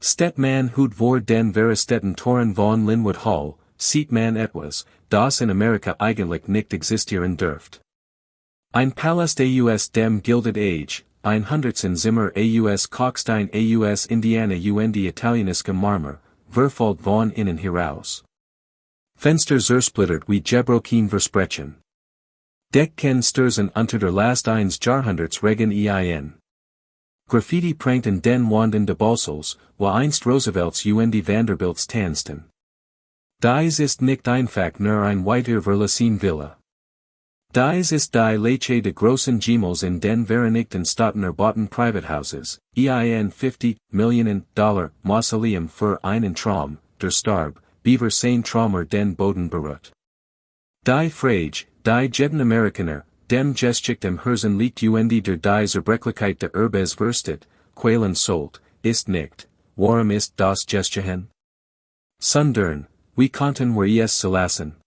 Stett man hut vor den Verestetten Toren von Linwood Hall, sieht man etwas, das in Amerika eigentlich nicht existieren dürft. Ein Palast aus dem Gilded Age, ein Hundertsten-Zimmer aus Kalkstein aus Indiana und italienische Marmor, verfolgt von innen heraus. Fenster zersplittert wie Gebrochen versprechen. Decken Sturzen unter der Last eines Jahrhunderts regen ein. Graffiti prankten den Wanden de Balsels, wo einst Roosevelts und Vanderbilts tanzten. Dies ist nicht einfach nur ein weiter Verlassen Villa. Dies ist die Leiche de großen Gemels in den Vereinigten Staaten erbauten Privathauses, ein $50 Millionen Mausoleum für einen Traum, der starb, beaver sein Traumer den Boden berührt. Die Frage, die jeden Amerikaner, dem Geschichte im Herzen liegt und der die Zerbrechlichkeit der Erbes verstet, quälen sollt, ist nicht, warum ist das Geschehen? Sondern, wie konnten wir es zulassen?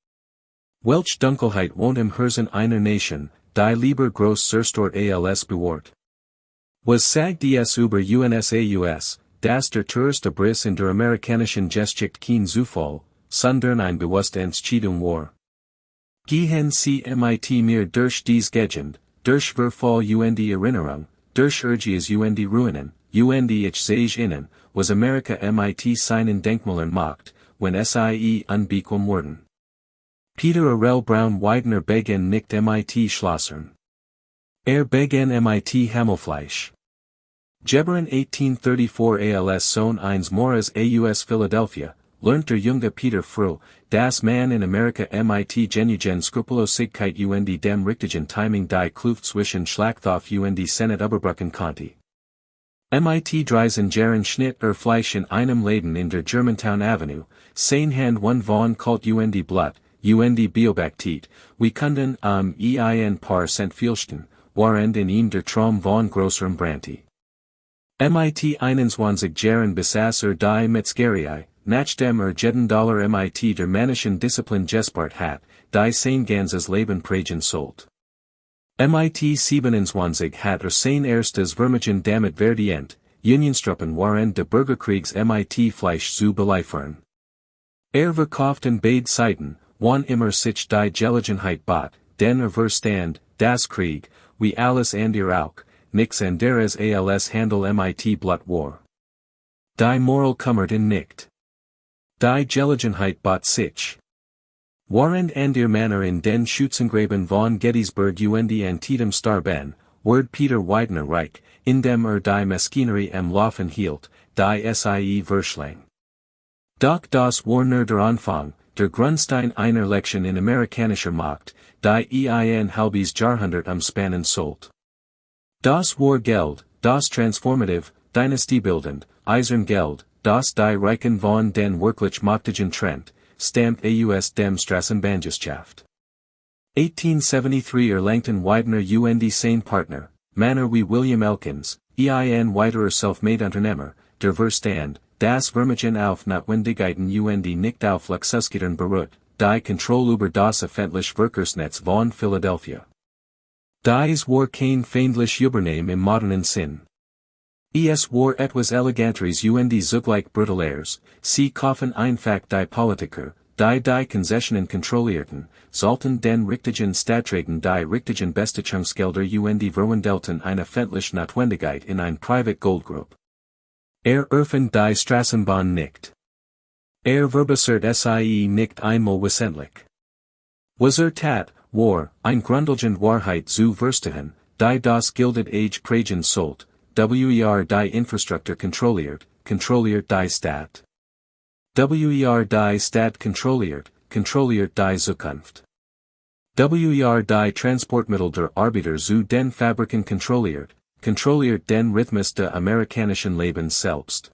Welch Dunkelheit wohnt im Herzen einer Nation, die lieber groß zerstört als bewahrt. Was sagt dies über UNSAUS, dass der teuerste Briss in der amerikanischen Geschichte kein Zufall, sondern ein bewusste Entscheidung war. Gehen Sie mit mir durch dies Gegend, durch Verfall und Erinnerung, durch Urges und Ruinen, und ich sage Ihnen, was Amerika mit seinen Denkmalern macht, wenn sie unbequem wurden. Peter Arell Brown Widener begen nicht mit Schlossern. Begen mit Hammelfleisch. Gebern 1834 als Sohn eines Moras aus Philadelphia, lernt der junge Peter früh, dass man in Amerika mit genugen Skrupellosigkeit und dem richtigen Timing die Kluft zwischen Schlachthof und Senat überbrücken konnte. Mit dreisen Jahren Schnitt Fleisch in einem Laden in der Germantown Avenue, sein Hand one von Kult und Blut, und Biobactit, wie kunden ein paar Cent vielsten, warend in ihm der Traum von größerem Branti. Mit 21 Jahren besaß die Metzgerei, nachdem jeden Dollar mit der männischen Disziplin gespart hat, die sein ganzes Leben prägen sollt. Mit 27 hat sein erstes Vermögen damit verdient, Unionstruppen waren de Bürgerkriegs mit Fleisch zu beliefern. Verkauften beide Seiten, wann immer sich die Gelegenheit bot, den Verstand, das Krieg, wie alles andere auch, nix anderes als Handel mit Blut war. Die Moral kummerten nicht. Die Gelegenheit bot sich. Warend andere Männer in den Schützengraben von Gettysburg und Antietam starben, ward Peter Widener reich, indem die Maschinerie am Laufen hielt, die sie verschlang. Doch das war nur der Anfang, der Grundstein einer Lektion in amerikanischer Macht, die ein halbes Jahrhundert umspannen sollt. Das war Geld, das transformativ, dynastiebildend, eisern Geld, das die Reichen von den wirklich Machtigen trennt, stammt aus dem Straßenbahngeschaft. 1873 erlangten Widener und sein Partner, Männer wie William Elkins, ein weiterer self-made Unternehmer, der Verstand, das Vermögen auf Notwendigkeiten und nicht auf Luxusgütern beruht, die Kontrolle über das öffentliche Verkehrsnetz von Philadelphia. Dies war kein feindlich Übernehmen im modernen Sinn. Es war etwas Eleganteres und zugleich Brutaleres, sie kaufen einfach die Politiker, die Konzessionen kontrollierten, sollten den richtigen Stadträten die richtigen Bestechungsgelder und verwandelten eine öffentliche Notwendigkeit in ein Private Goldgrub. Öffnet die Straßenbahn nicht. Verbessert sie nicht einmal wissentlich. Was tat, war, ein grundlegend Wahrheit zu verstehen, die das Gilded Age prägen sollt, die Infrastruktur kontrolliert die Stadt. Die Stadt kontrolliert die Zukunft. Die Transportmittel der Arbeiter zu den Fabriken kontrolliert den Rhythmus des amerikanischen Lebens selbst.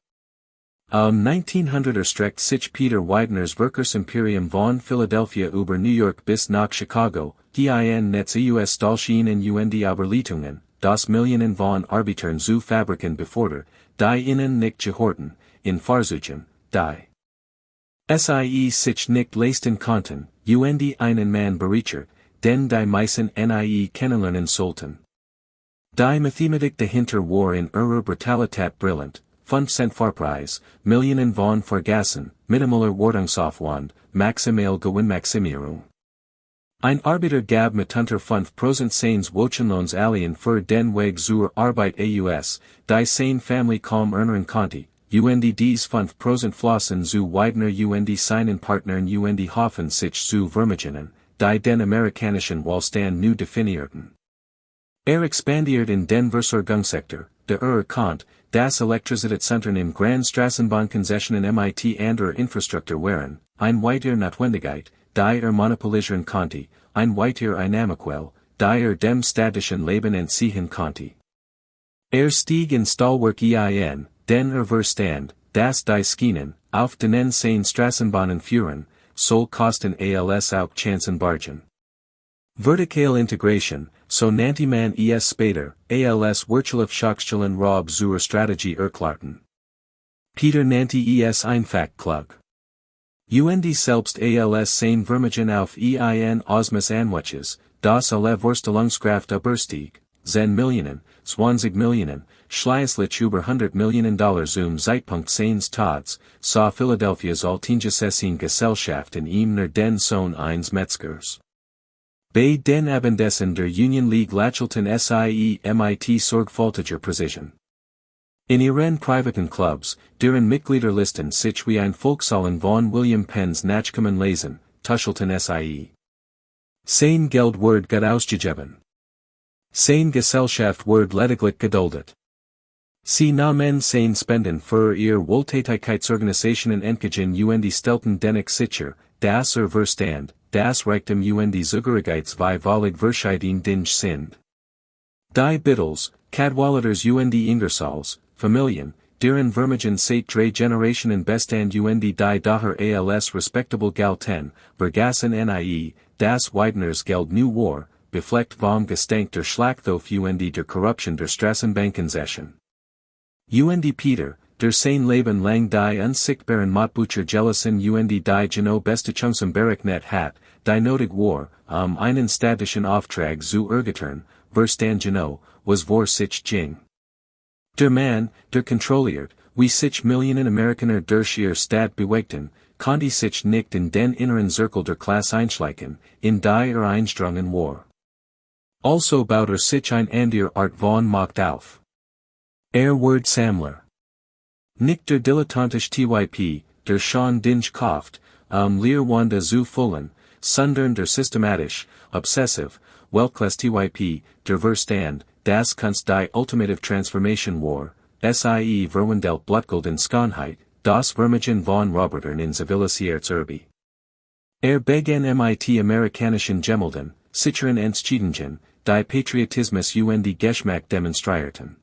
1900 erstreckt sich Peter Wideners Verkehrsimperium von Philadelphia über New York bis nach Chicago, ein Netz aus Stahlschienen und Überleitungen, das Millionen von Arbeitern zu Fabriken befördert, die ihnen nicht gehorten, in Fahrzeugen, die sich nicht leisten konnten, und einen Mann bereichert, den die meisten nie kennenlernen sollten. Die Mathematik dahinter war in ihrer Brutalität brillant, 5 Cent Millionen von vergessen, minimaler Wartungsaufwand, maximal Gewinnmaximierung. Ein Arbeiter gab mitunter 5% seines Wochenlohns allen für den Weg zur Arbeit aus, die seine Family kaum ernähren konnte, dies 5% flossen zu Widener seinen Partnern hoffen sich zu vermagern, die den amerikanischen Wohlstand nu definierten. Expandiert in den Versorgungssektor, der Kant, das Elektrizitätscentern im Grand Straßenbahnkonzessionen mit anderer Infrastruktur waren, ein weiter Notwendigkeit, die monopolisieren konnte, ein weiter Einnahmequelle, die dem städtischen Leben entziehen konnte. Stieg in Stahlwerk ein, den Verstand, das die Schienen, auf denen seine Straßenbahnen führen, soll kosten als auch Chancen bargen. Vertikale Integration, so nannte man es später, als Wirtschaftshochschuln Rob zur Strategie erklärten. Peter nannte es einfach klug. Selbst als sein Vermögen auf ein Osmus Anwetches, das alle Vorstellungskraft überstieg, 10 Millionen, 20 Millionen, schließlich über $100 Millionen Zeitpunkt seines Todes, sah Philadelphias Alteingesessene Gesellschaft in ihm nur den Sohn eines Metzgers. Bei den Abendessen der Union League lächelten sie mit sorgfältiger Präzision. In ihren privaten Clubs, deren Mitgliederlisten sich wie ein Volkssalon von William Penn's Nachkommen lesen, tuschelten sie. Sein Geld wird gut ausgegeben. Seine Gesellschaft wird lediglich geduldet. Sie nahmen sein Spenden für ihr Wohltätigkeitsorganisationen entgegen stellten dennoch sicher, das Verstand, das Reichtum Zugehörigkeitsvei Vollig Verschieden Dinge sind. Die Bittels, Cadwalleters Ingersols, Familien, deren Vermögen seit 3 Generationen bestand die daher als respectable galten, vergessen das Wideners Geld nu war, befleckt vom Gestank der Schlachthof der Corruption der Straßenbahnkonzession. Peter, der sein Leben lang die unsichtbaren Motbucher jealousien die Geno Bestechungsam berechnet hat, die notig war, einen städtischen Auftrag zu ergattern, verstand Geno, was vor sich ging. Der Mann, der kontrolliert, wie sich Millionen Amerikaner durch ihr Stadt bewegten, konnte sich nicht in den inneren Zirkel der Klasse einschleichen, in die einstrungen war. Also baut sich ein anderer Art von Macht auf. Word Sammler. Nicht der dilettantisch Typ, der schon Dinge kauft, Leerwanda zu füllen, sondern der systematisch, obsessiv, Weltklasse Typ, der Verstand, das Kunst die Ultimative Transformation war, sie verwandelt Blutgold in Schönheit, das Vermögen von Robotern in Zivilisiertserbe. Begann mit amerikanischen Gemälden, sicheren Entscheidungen, die Patriotismus Geschmack demonstrierten.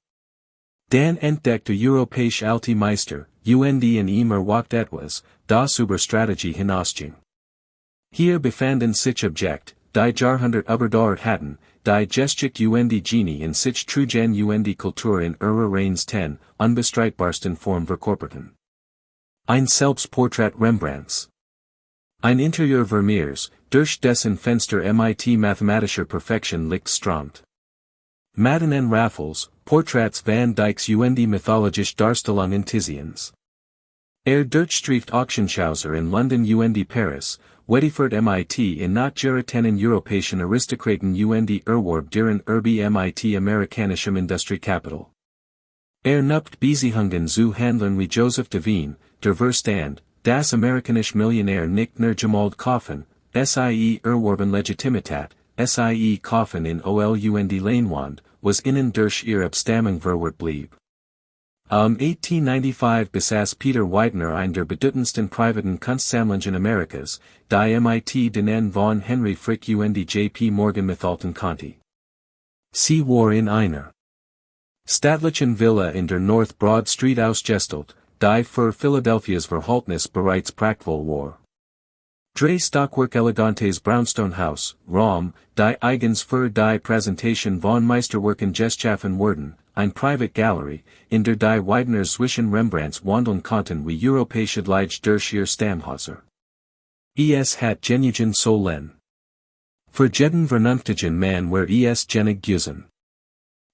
Dan entdeckte europäische alte Meister, in ihm erwacht etwas, das über Strategie hinausging. Hier befanden sich Objekt, die Jahrhundert überdauert hatten, die Geschichte Genie in sich trugen Kultur in ihrer Reins 10, unbestreitbarsten Form verkörperten. Ein Selbstporträt Rembrandts. Ein Interieur Vermeers, durch dessen Fenster mit mathematischer Perfektion Licht strahmt. Matten en Raffles, Portraits van Dyck's mythologisch Darstellungen Tizians. Durchstreift Auctionschauser in London Paris, Wedifert mit in not geratenen europäischen Aristokraten Erwerb deren mit amerikanischem Industriekapital. Nuppt Beziehungen zu Handlern wie Joseph de Veen, der Verstand, das amerikanisch Millionär nicht nur gemalt kaufen, sie erworben Legitimität, sie kaufen in ol Leinwand, was innen durch ihre Abstammung verwehrt blieb. 1895 besaß Peter Widener ein der bedeutendsten privaten Kunstsammlungen Amerikas, die mit denen von Henry Frick J.P. Morgan mithalten konnte. Sie war in einer stattlichen Villa in der North Broad Street ausgestellt, die für Philadelphias Verhältnis bereits prachtvoll war. Drei Stockwerk elegantes Brownstone-Haus, Rom, die eigens für die Präsentation von Meisterwerken geschaffen wurden, ein Private Gallery, in der die Wideners zwischen Rembrandts wandeln konnten wie europäische Leute durch ihr Stammhäuser. Es hat genugen Solen. Für jeden vernünftigen Mann war es genig Güsen.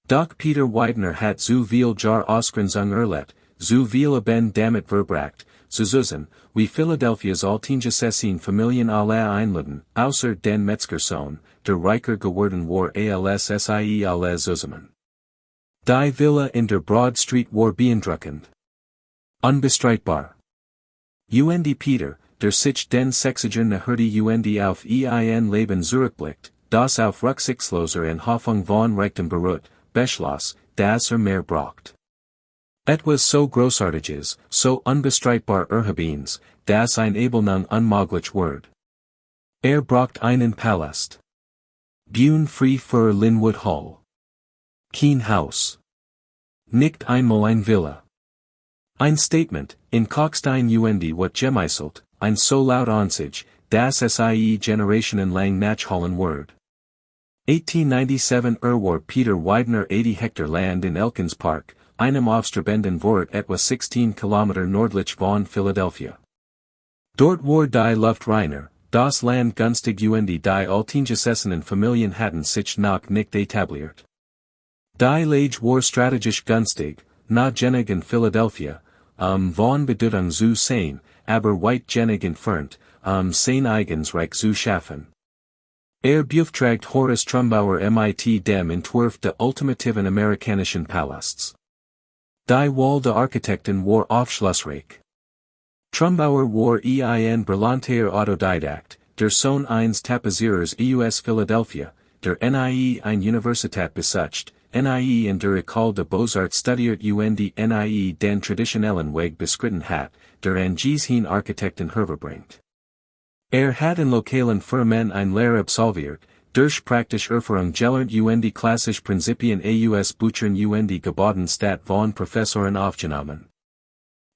Doch Peter Widener hat zu viel Jar Ausgrenzung erlebt, zu viele ben damit verbracht, zu Zusen, wie Philadelphia's Altingesessine Familien alle einladen, außer den Metzgersohn, der reicher geworden war als sie alle zusammen. Die Villa in der Broad Street war beeindruckend. Unbestreitbar. Und Peter, der sich den Sechzigern Herde und auf ein Leben zurückblickt, das auf rücksichtsloser Hoffnung von Reichtum beruht, beschloss, dass mehr braucht. Etwas so großartiges, so unbestreitbar erhabens, dass ein Abelnung unmöglich wird. Braucht einen Palast. Bune free für Linwood Hall. Kein Haus. Nicht einmal ein Villa. Ein Statement, in Cockstein und wat gemeißelt, ein so laut Ansage, dass sie Generationen lang nachholen wird. 1897 war Peter Widener 80 Hektar Land in Elkins Park, einem aufstrebenden Wort etwa 16 Kilometer nördlich von Philadelphia. Dort war die Luft reiner, das Land günstig und die Altingesessenen Familien hatten sich noch nicht etabliert. Die Lage war strategisch günstig, na genig in Philadelphia, von Bedeutung zu sein, aber weit genig entfernt, sein eigenes Reich zu schaffen. Beauftragt Horace Trumbauer mit dem Entwurf der ultimativen amerikanischen Palasts. Die Wahl der Architekten war aufschlussreich. Trumbauer war ein brillanter Autodidakt, der Sohn eines Tapezierers aus Philadelphia, der nie eine Universität besucht, nie in der École de Beaux-Arts studiert und nie den traditionellen Weg beschritten hat, der an hin Architekten hervorbringt. Hat in lokalen Firmen ein Lehre absolviert, durch praktisch Erfahrung gelernt und klassisch Prinzipien aus Büchern und Geboten statt von Professoren aufgenommen.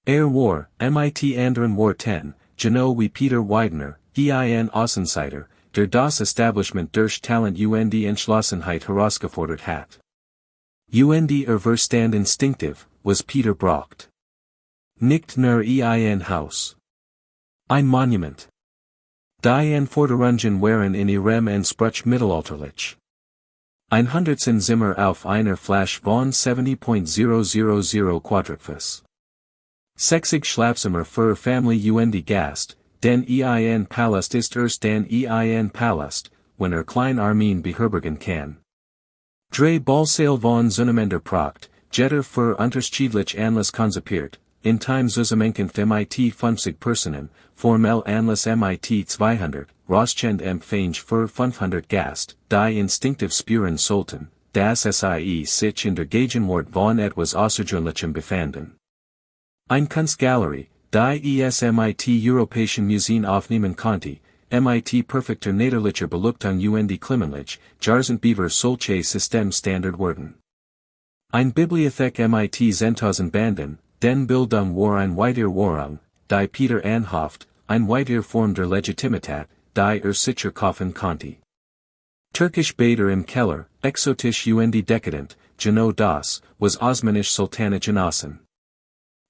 War, mit anderen Worten, genau wie Peter Widener, ein Außenseiter, der das Establishment durch Talent und Entschlossenheit herausgefordert hat. Und Verstand instinktiv, was Peter braucht. Nicht nur ein Haus. Ein Monument. Die Anforderungen waren in ihrem Anspruch mittelalterlich. 100 Zimmer auf einer Fläche von 70.000 Quadratfuß. 60 Schlafzimmer für Familie und Gast, denn ein Palast ist erst dann ein Palast, wenn klein Armeen beherbergen kann. Drei Ballsaal von zueinander Pracht, Jeter für unterschiedlich Anlass konzipiert, in time zusammenkunft mit 50 Personen, formell Anlass mit 200, Roschend empfänglich für 500 Gast, die instinktiv spüren sollten, dass sie sich in der Gegenwart von etwas Außergewöhnlichem befanden. Ein Kunstgalerie, die mit Europäischen Museen aufnehmen konnte, mit perfekter Niederlicher Beleuchtung und Klimaanlage, Jahrzehnte Beaver solche System Standard wurden. Ein Bibliothek mit 10.000 Banden, den Bildung war ein weiter Warung, die Peter anhofft, ein weiter Form der Legitimität, die sicher kaufen konnte. Türkisch Bäder im Keller, exotisch und dekadent, genau das, was osmanisch Sultana genossen.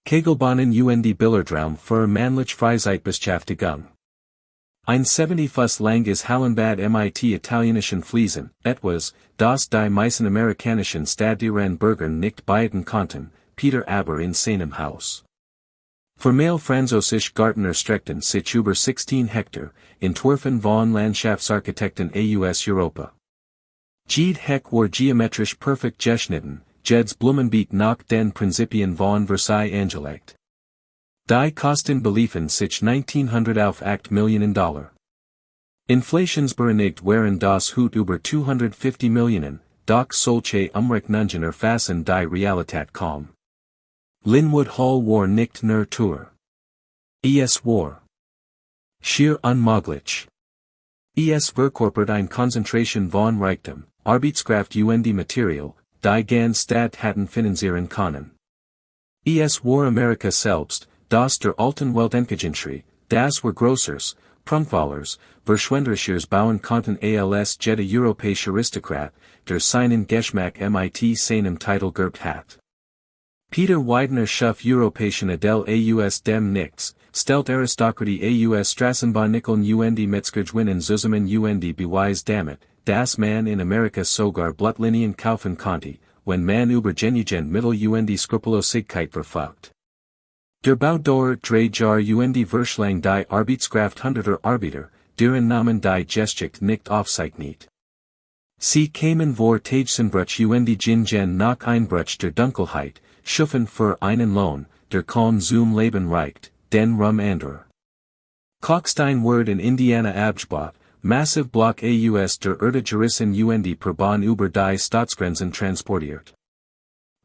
Kegelbahnen und Billardraum für männlich Freizeitbeschäftigung. Ein 70 Fuß langes Hallenbad mit italienischen Fliesen, etwas, das die meisten amerikanischen Stadtieren Bürger nicht bieten konnten, Peter aber in seinem Haus. Formell französisch Garten erstreckten sich über 16 Hektar, entworfen von Landschaftsarchitekten aus Europa. Jede Heck war geometrisch perfekt geschnitten, Jeds Blumenbeet nach den Prinzipien von Versailles angelegt. Die Kosten beliefen sich 1900 auf $8 Millionen. Inflationsbereinigt waren das Hut über 250 Millionen, doch solche Umrechnungen erfassen die Realität kaum. Linwood Hall war nicht nur teuer. Es war schier unmöglich. Es verkörpert eine Konzentration von Reichtum, Arbeitskraft und Material, die ganz Stadt hatten finanzieren können. Es war Amerika selbst, das der alten Weltentgegenschrie, das war Grossers, Prunkvollers, Verschwenderischers bauen konnten als jede europäische Aristokrat, der seinen Geschmack mit seinem Titel geerbt hat. Peter Widener schuf europäischen Adel aus dem Nichts, stellt Aristokratie aus Strassenbahnickeln und Metzgergewinnen zusammen und beweist damit, dass man in Amerika sogar Blattlinien kaufen konnte, wenn man über genügend Mittel und Skrupellosigkeit verfügt. Der Baudauer drei Jahr und Verschlang die Arbeitskraft hunderter Arbeiter, deren Namen die Geschichte nicht aufzeichnet. Sie kamen vor Tagesenbruch und Jingen nach Einbruch der Dunkelheit, schufen für einen Lohn, der kaum zum Leben reicht, den Rum anderer. Kalkstein Word in Indiana Abgebot, massive Block aus der Erde gerissen und per Bahn über die Staatsgrenzen transportiert.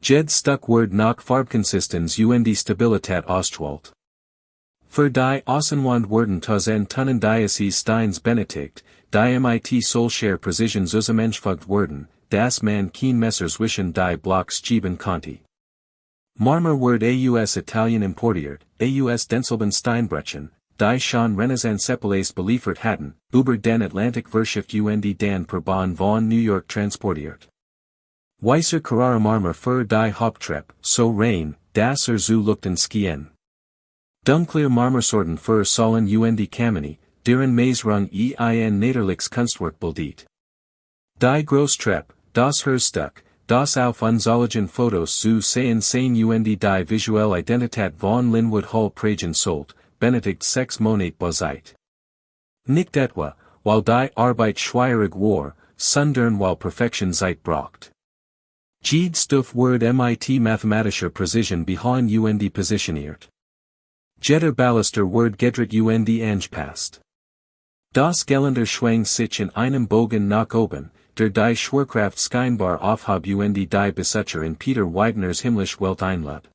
Jed Stuck Word nach Farbkonsistenz und Stabilität ausstrahlt. Für die Außenwand wurden tausend Tonnen Diocese Steins benötigt, die mit solcher Präzision zusammengefügt wurden, dass man kein Messer zwischen die Blocks schieben konnte. Marmor Word aus Italien importiert, aus Denselben Steinbrechen, die schon Renaissance-Seppelés beliefert hatten, über den Atlantik Verschifft und dann per Bahn von New York transportiert. Weißer Carrara Marmor für die Haupttreppe, so rein, dass zu lukten skien. Dunkler Marmorsorten für Säulen und Kamine, deren Maisrung ein Naderliches Kunstwerk bildet. Die Grosstreppe, das Herzstück, das auf unzahligen Fotos zu sehen und die visuelle Identität von Linwood Hall prägen sollt, benötigt 6 Monate Bauzeit. Nicht etwa, weil die Arbeit schwierig war, sondern weil Perfektion Zeit braucht. Jede Stufe Word mit mathematischer Präzision behind und positioniert. Jeder Ballaster Word gedreht und angepasst. Das Geländer schwang sich in einem Bogen nach oben, der die Schwerkraft scheinbar aufhab und die Besitzer in Peter Widener's himmlisch Welt einlud.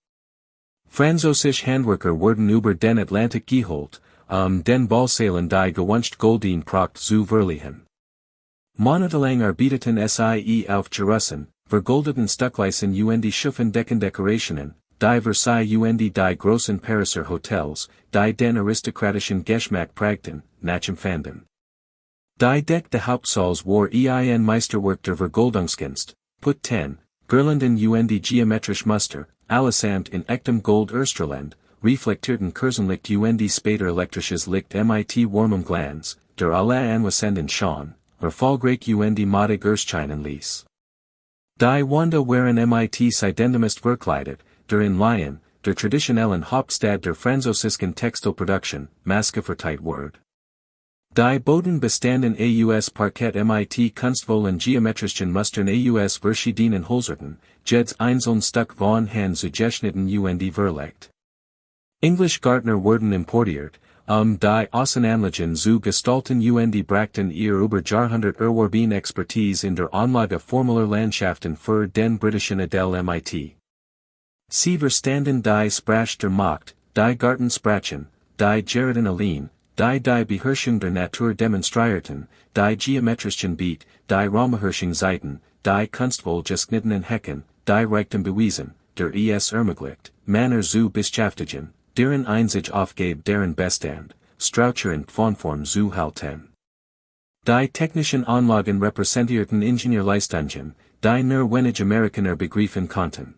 Französische Handwerker wurden über den Atlantik geholt, den Ballseilen die gewünscht Goldene Pracht zu verleihen. Monatelang arbeiteten sie auf Gerussen, vergoldeten Stuckleisen und schufen Deckendekorationen, die Versailles und die großen Pariser Hotels, die den aristokratischen Geschmack prägten, nachempfanden. Die deckte Hauptsaals war ein Meisterwerk der Vergoldungskunst, put 10, Girlanden und geometrisch Muster, allesamt in echtem Gold Österland, reflektierten Kerzenlicht und später elektrisches Licht mit warmem Glanz, der alle anwesenden schon, erfolgreich und madig erscheinen ließ. Die Wanda waren mit Seidendemist verkleidet, der in Lyon, der traditionellen Hauptstadt der französischen Textilproduktion, maßgefertigt wurde. Die Boden bestanden aus Parkett mit kunstvollen geometrischen Mustern aus verschiedenen Holzarten, jeds einzeln Stück von Hand zugeschnitten und verlegt. English Gartner wurden importiert, die Außenanlagen zu gestalten und brachten ihr über Jahrhundert erworben Expertise in der Anlage formeller Landschaften für den britischen Adel mit. Sie verstanden die Sprache der Macht, die Gartensprachen, die Geraden allein, die Beherrschung der Natur demonstrierten, die geometrischen Beat, die Raumbeherrschungsseiten, die kunstvoll geschnittenen Hecken, die Reichtum bewiesen, der ermöglicht, Männer zu beschäftigen, deren Einzig aufgab deren Bestand, Structuren von Form zu halten. Die technischen Anlagen repräsentierten Ingenieurleistungen, die nur wenig Amerikaner begreifen konnten.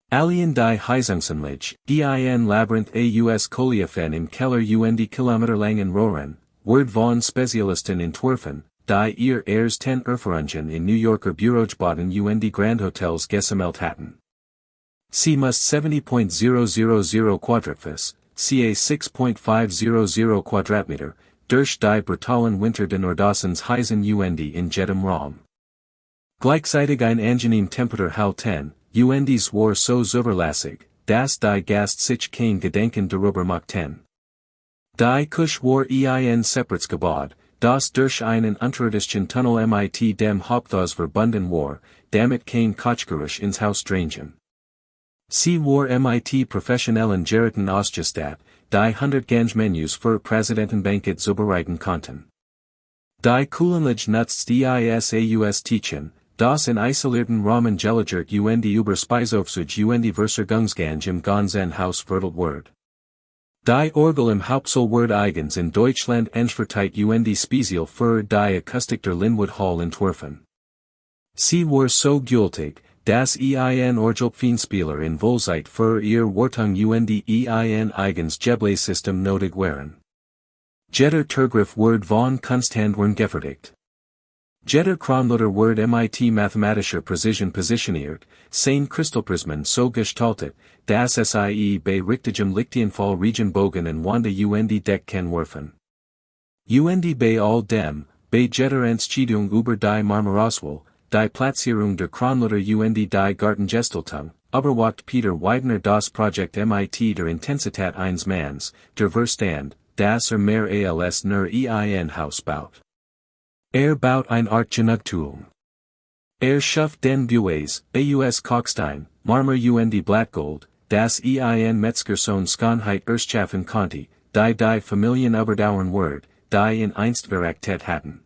Alien die Heizungsanlage, ein Labyrinth aus Kohleofen im Keller und kilometerlangen Rohren, Word von Spezialisten entworfen, die ihr ersten Erfahrungen in New Yorker Bürogebäuden und Grandhotels gesammelt hatten. Sie muss 70.000 Quadratfuß, ca 6.500 Quadratmeter, durch die brutalen Winter den Nordossens heizen und in jedem Raum. Gleichzeitig ein angenehm Temperatur halten, und war so zuverlässig, dass die Gast sich kein Gedenken darüber machten. Die Küche war ein separates Gebäude, das durch einen unterirdischen Tunnel mit dem Haupthaus verbunden war, damit kein Kochgeruch ins Haus drangen. Sie war mit professionellen Geräten ausgestattet, die 100 Gangmenüs für Präsidentenbanket zubereiten konnten. Die Kühlanlage nutzt aus Teaching, das in isolierten Rahmen gelagert und über Speiseaufzug und Versorgungsgang im ganzen Haus verteilt wird. Die Orgel im Hauptsaal wird eigens in Deutschland einverteilt und speziell für die Akustik der Linwood Hall entworfen. Sie war so gültig, dass ein Orgelfinspieler in Wohlzeit für ihr Wartung und ein eigens Geblässystem nötig waren. Jeder Turgriff wird von Kunsthandlern gefertigt. Jeder Kronloder Word mit mathematischer Präzision positioniert, seine Kristallprismen so gestaltet, dass sie bei richtigem Lichtenfall Regenbogen und Wanda Deck kann werfen. Bei all dem, bei jeder Entscheidung über die Marmarauswahl, die Platzierung der Kronloder die Gartengestaltung, überwacht Peter Widener das Projekt mit der Intensität eines Manns, der Verstand, dass mehr als nur ein Haus baut. Baut ein Art Genugtuung. Schafft den Bues, aus Kalkstein, Marmor Blattgold, das Metzgersohn Schönheit erschaffen konnte, die Familien überdauern wird, die in einst Veraktet hatten.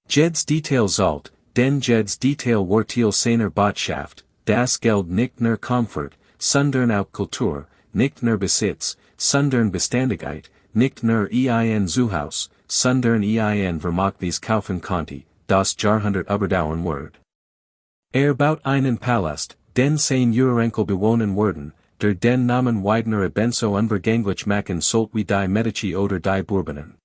Jeds Detail zalt, den Jeds Detail Wortil seiner Botschaft, das Geld nicht nur Komfort, sondern auch Kultur, nicht nur Besitz, sondern Beständigkeit, nicht nur ein Zuhaus, sondern ein Vermögens kaufen konnte, das Jahrhundert überdauern wird. Baut einen Palast, den sein Urenkel bewohnen werden, der den Namen Widener ebenso unvergänglich machen sollt wie die Medici oder die Bourbonen.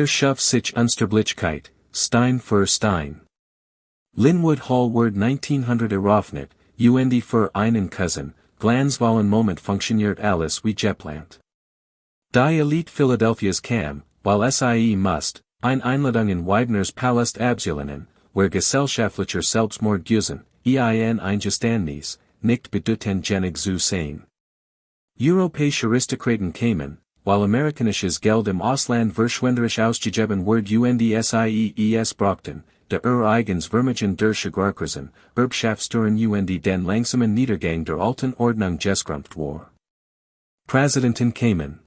Schafft sich Unsterblichkeit, Stein für Stein. Linwood Hall wird 1900 eröffnet, für einen Cousin, glanzvollen Moment funktioniert alles wie geplant. Die Elite Philadelphias kam, weil sie musst, Einladung in Wideners Palast abzulehnen, where gesellschaftlicher Selbstmord güssen, ein Eingeständnis, nicht bedeutend zu sein. Europäische Aristokraten kamen, weil amerikanisches Geld im Ausland verschwenderisch ausgegeben wird sie brauchten, der eigens Vermögen der Schagrarkrisen, Erbschaftssteuern den langsamen Niedergang der alten Ordnung geskrumpt war. Präsidenten kamen.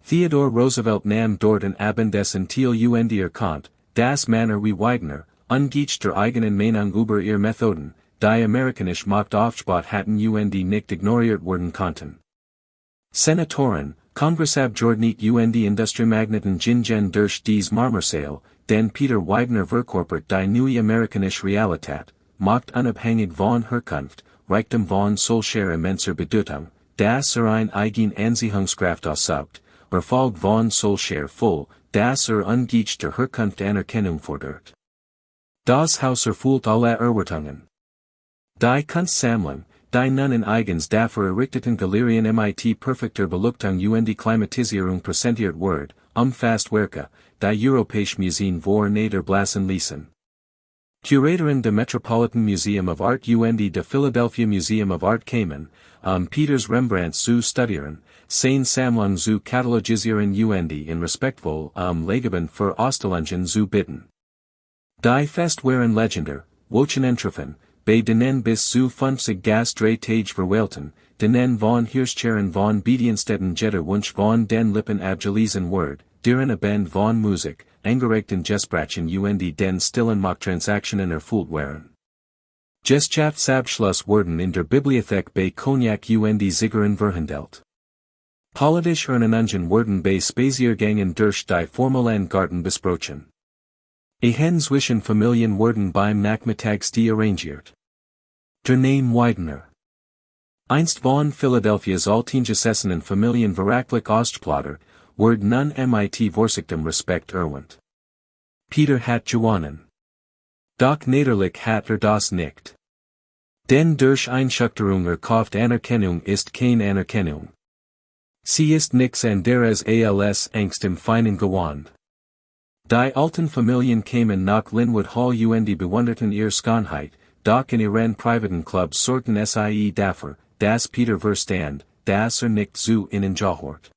Theodore Roosevelt nahm dort ein Abendessen til erkannt, das Manner wie Widener, ungeach der eigenen Meinung über ihre Methoden, die amerikanisch Macht aufgebaut hatten nicht ignoriert werden konnten. Senatoren, Kongressabgeordnete Industriemagneten gingen durch dies Marmorsaal, den Peter Widener verkörpert die neue amerikanische Realität, Macht unabhängig von Herkunft, Reichtum von solcher immenser Bedeutung, das ein eigen Anziehungskraft aussaugt, Erfolg von solcher voll, dass ungeach der Herkunft Anerkennung fordert. Das Haus erfüllt alle Erwartungen. Die Kunstsammlung, die nun in eigens dafür errichteten Galerien mit perfekter Beleuchtung Klimatisierung präsentiert wird, umfasst Werke, die Europäische Museen vor niederblassen ließen. Curatoren de Metropolitan Museum of Art de Philadelphia Museum of Art kamen, Peters Rembrandt zu studieren, seine Sammlung zu katalogisieren in respektvoll, Legeben für Ausstellungen zu bitten. Die Fest waren legendär, wochen entrufen, bei denen bis zu 50 Gast 3 Tage verwählten, denen von Hirschcheren von Bedienstetten jeder Wunsch von den Lippen abgelesen wird, deren Abend von Musik, angeregten Gesprächen den stillen Machttransaktionen erfüllt waren. Geschäftsabschluss wurden in der Bibliothek bei Cognac Ziggeren verhandelt. Politische Ernennungen wurden bei Spaziergängen durch die formellen Garten besprochen. Ehen zwischen Familien wurden beim Nachmittagsdie arrangiert. Der Name Widener. Einst von Philadelphias alteingesessenen Familien veraklich Ostplatter, wird nun mit vorsichtigem Respekt erwähnt. Peter hat gewonnen. Doch Niederlich hat das nicht. Denn durch Einschüchterung erkauft Anerkennung ist keine Anerkennung. Sie ist nix anderes als Angst im feinen Gewand. Die alten Familien kamen nach Linwood Hall bewunderten ihre Schönheit, doch in ihren privaten Clubs sorgten sie dafür, dass Peter Verstand, dass nicht zu ihnen gehört.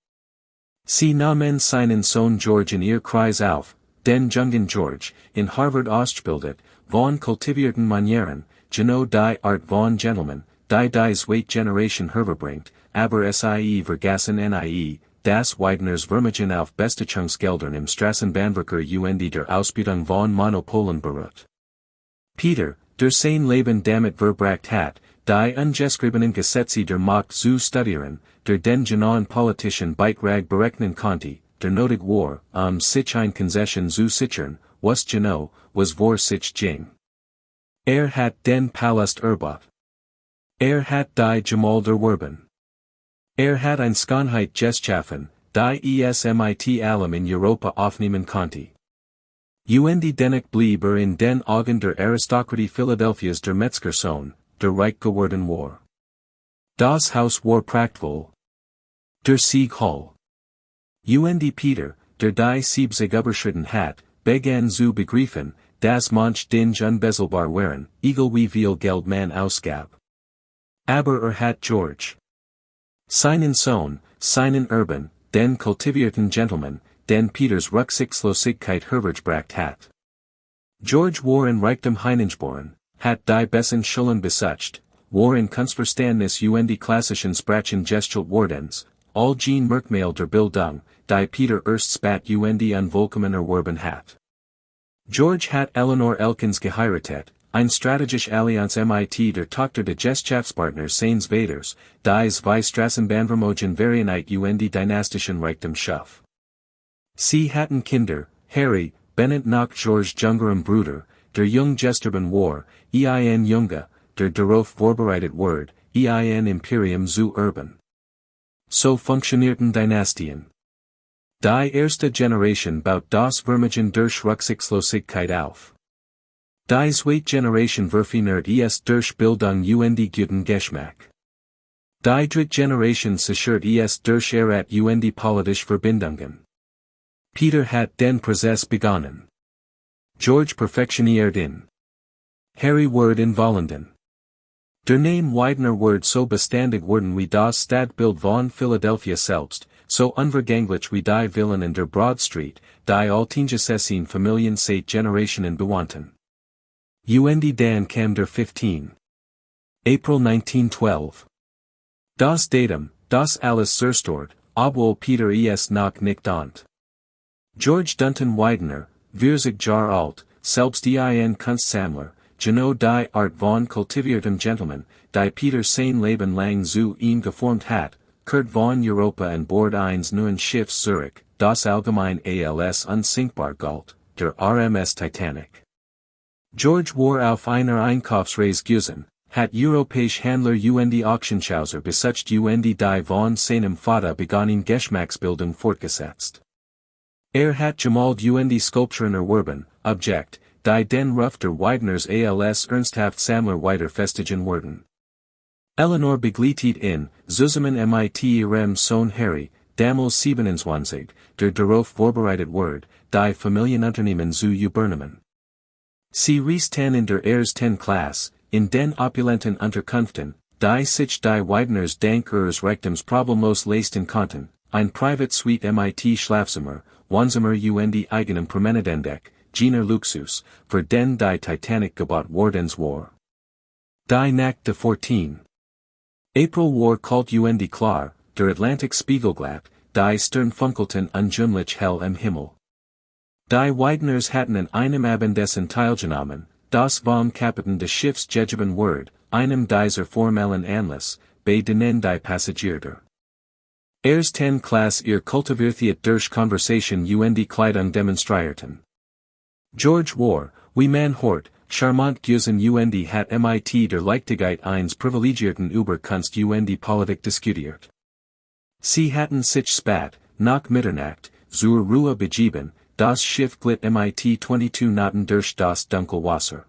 Sie nahmen seinen Sohn George in ihr Kreis auf, den jungen George, in Harvard ausgebildet, von kultivierten Manieren, genau die Art von Gentleman, die zweite Generation hervorbringt, aber sie vergessen das Wideners Vermögen auf Bestechungsgeldern im Straßenbahnverkehr der Ausbildung von Monopolen beruht. Peter, der sein Leben damit verbracht hat, die ungeschriebenen Gesetze der Macht zu studieren, der den genauen politischen Beitrag berechnen konnte, der notig war, sich ein Konzession zu sichern, was genau, was vor sich ging. Hat den Palast erbaut. Hat die Gemälde erworben. Hat ein Schönheit geschaffen, die mit allem in Europa aufnehmen konnte. Und dennoch blieb in den Augen der Aristokratie Philadelphias der Metzgersohn, der reich geworden war. Das Haus war prachtvoll. Der Sieg Hall. Und Peter, der die Siebzig überschritten hat, begann zu begreifen, dass manch Dinge unbezahlbar waren, egal wie viel Geld man ausgab. Aber hat George seinen Sohn, seinen Erben, den kultivierten Gentleman, den Peters Rücksichtslosigkeit hervorgebracht hat. George war in Reichtum hineingeboren, hat die besten Schulen besucht, war in Kunstverständnis und klassischen Sprachen gestalt wardens, all Gene Merkmal der Bildung, die Peter erst spat und unvollkommen erworben hat. George hat Eleanor Elkins geheiratet, ein strategisch Allianz mit der Tochter des Gesellschaftspartners seines Vaters, die zwei Straßenbahnvermögen Varianite und dynastischen Reichtums schuf. Sie hatten Kinder, Harry, Bennett nach George jüngerem Bruder, der jung gestorben war, ein Junge, der darauf vorbereitet wurde, ein Imperium zu erben. So funktionierten Dynastien. Die erste Generation baut das Vermögen durch Rücksichtslosigkeit auf. Die zweite Generation verfeinert es durch Bildung und guten Geschmack. Die dritte Generation sichert es durch Erat und politische Verbindungen. Peter hat den Prozess begonnen. George perfektioniert ihn. Harry wurde in Wollenden. Der Name Widener wurde so beständig worden wie das Stadtbild von Philadelphia selbst, so unvergänglich wie die Villen in der Broad Street, die alteingesessene Familien seit Generationen bewohnten. Und dann kam der 15. April 1912. Das Datum, das alles zerstört, obwohl Peter es noch nicht ahnt. George Dunton Widener, 40 Jahre alt, selbst ein Kunstsammler, genau die Art von kultiviertem Gentleman, die Peter sein Leben lang zu ihm geformt hat, kehrt von Europa an Bord eines neuen Schiffs Zurich, das allgemein als unsinkbar galt, der RMS Titanic. George war auf einer Einkaufsreise gewesen, hat europäische Händler und Auctionshäuser besucht und die von seinem Vater begonnene Geschmacksbildung fortgesetzt. Hat gemalt und Skulpturen erworben, Objekt, die den Ruf der Wideners als ernsthaft Sammler weiter festigen wurden. Eleanor begleitet in, zusammen mit ihrem Sohn Harry, damals 27, der darauf vorbereitet wurde, die Familienunternehmen zu übernehmen. Sie reisten in der ersten Klasse, in den opulenten Unterkünften, die sich die Wideners dank ihres Reichtums problemlos leisten konnten, ein Private Suite mit Schlafzimmer, Wohnzimmer und eigenem Promenadendeck, jener Luxus, für den die Titanic gebaut worden war. Die Nacht der 14. April war kalt und klar, der Atlantik spiegelglatt, die Stern funkelten unheimlich hell am Himmel. Die Wideners hatten an einem Abendessen teilgenommen, das vom Kapitän des Schiffs gegeben wurde, einem dieser formellen Anlass, bei denen die Passagiere ersten Klasse ihr kultiviertheit durch Conversation und Kleidung demonstrierten. George war, wie man hört, charmant gewesen und hat mit der Leichtigkeit eines privilegierten über Kunst und Politik diskutiert. Sie hatten sich spät, nach Mitternacht, zur Ruhe begeben, das Schiff glitt mit 22 Knoten durch das dunkle Wasser.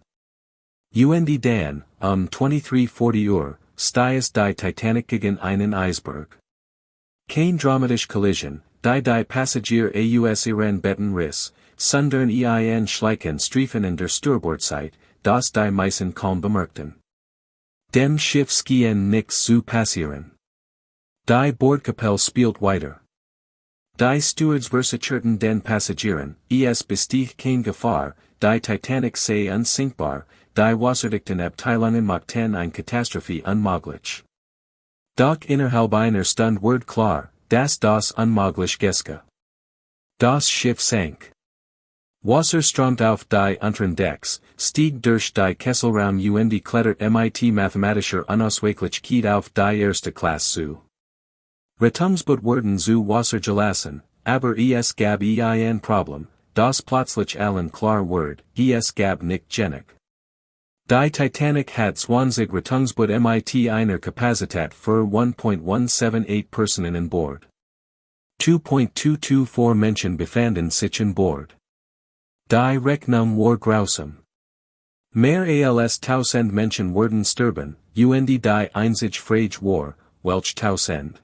Und dann, 23:40 stieß die Titanic gegen einen Eisberg. Keine dramatische Collision, die Passagier aus ihren Betten riss, sondern ein schleichen Streifen in der Steuerbordseite, das die meisten kaum bemerkten. Dem Schiff schien nichts zu passieren. Die Bordkapelle spielt weiter. Die Stewards versicherten den Passagieren, es besteht keine Gefahr, die Titanic sei unsinkbar, die wasserdichten Abteilungen machten eine Katastrophe unmöglich. Doch innerhalb einer Stunde wurde klar, dass das unmöglich geschah. Das Schiff sank. Wasser strömte auf die unteren Decks, stieg durch die Kesselraum und klettert mit mathematischer Unausweichlichkeit auf die erste Klasse zu. Retumsbot wurden zu Wasser gelassen, aber es gab ein Problem, das plötzlich allen klar wurde, es gab nicht genug. Die Titanic hat 20 Rettungsboote mit einer Kapazität für 1.178 Personen an Bord. 2.224 Menschen befanden sich an Bord. Die Rechnung war grausam. Mehr als 1000 Menschen wurden sterben, und die einzige Frage war, welch 1000.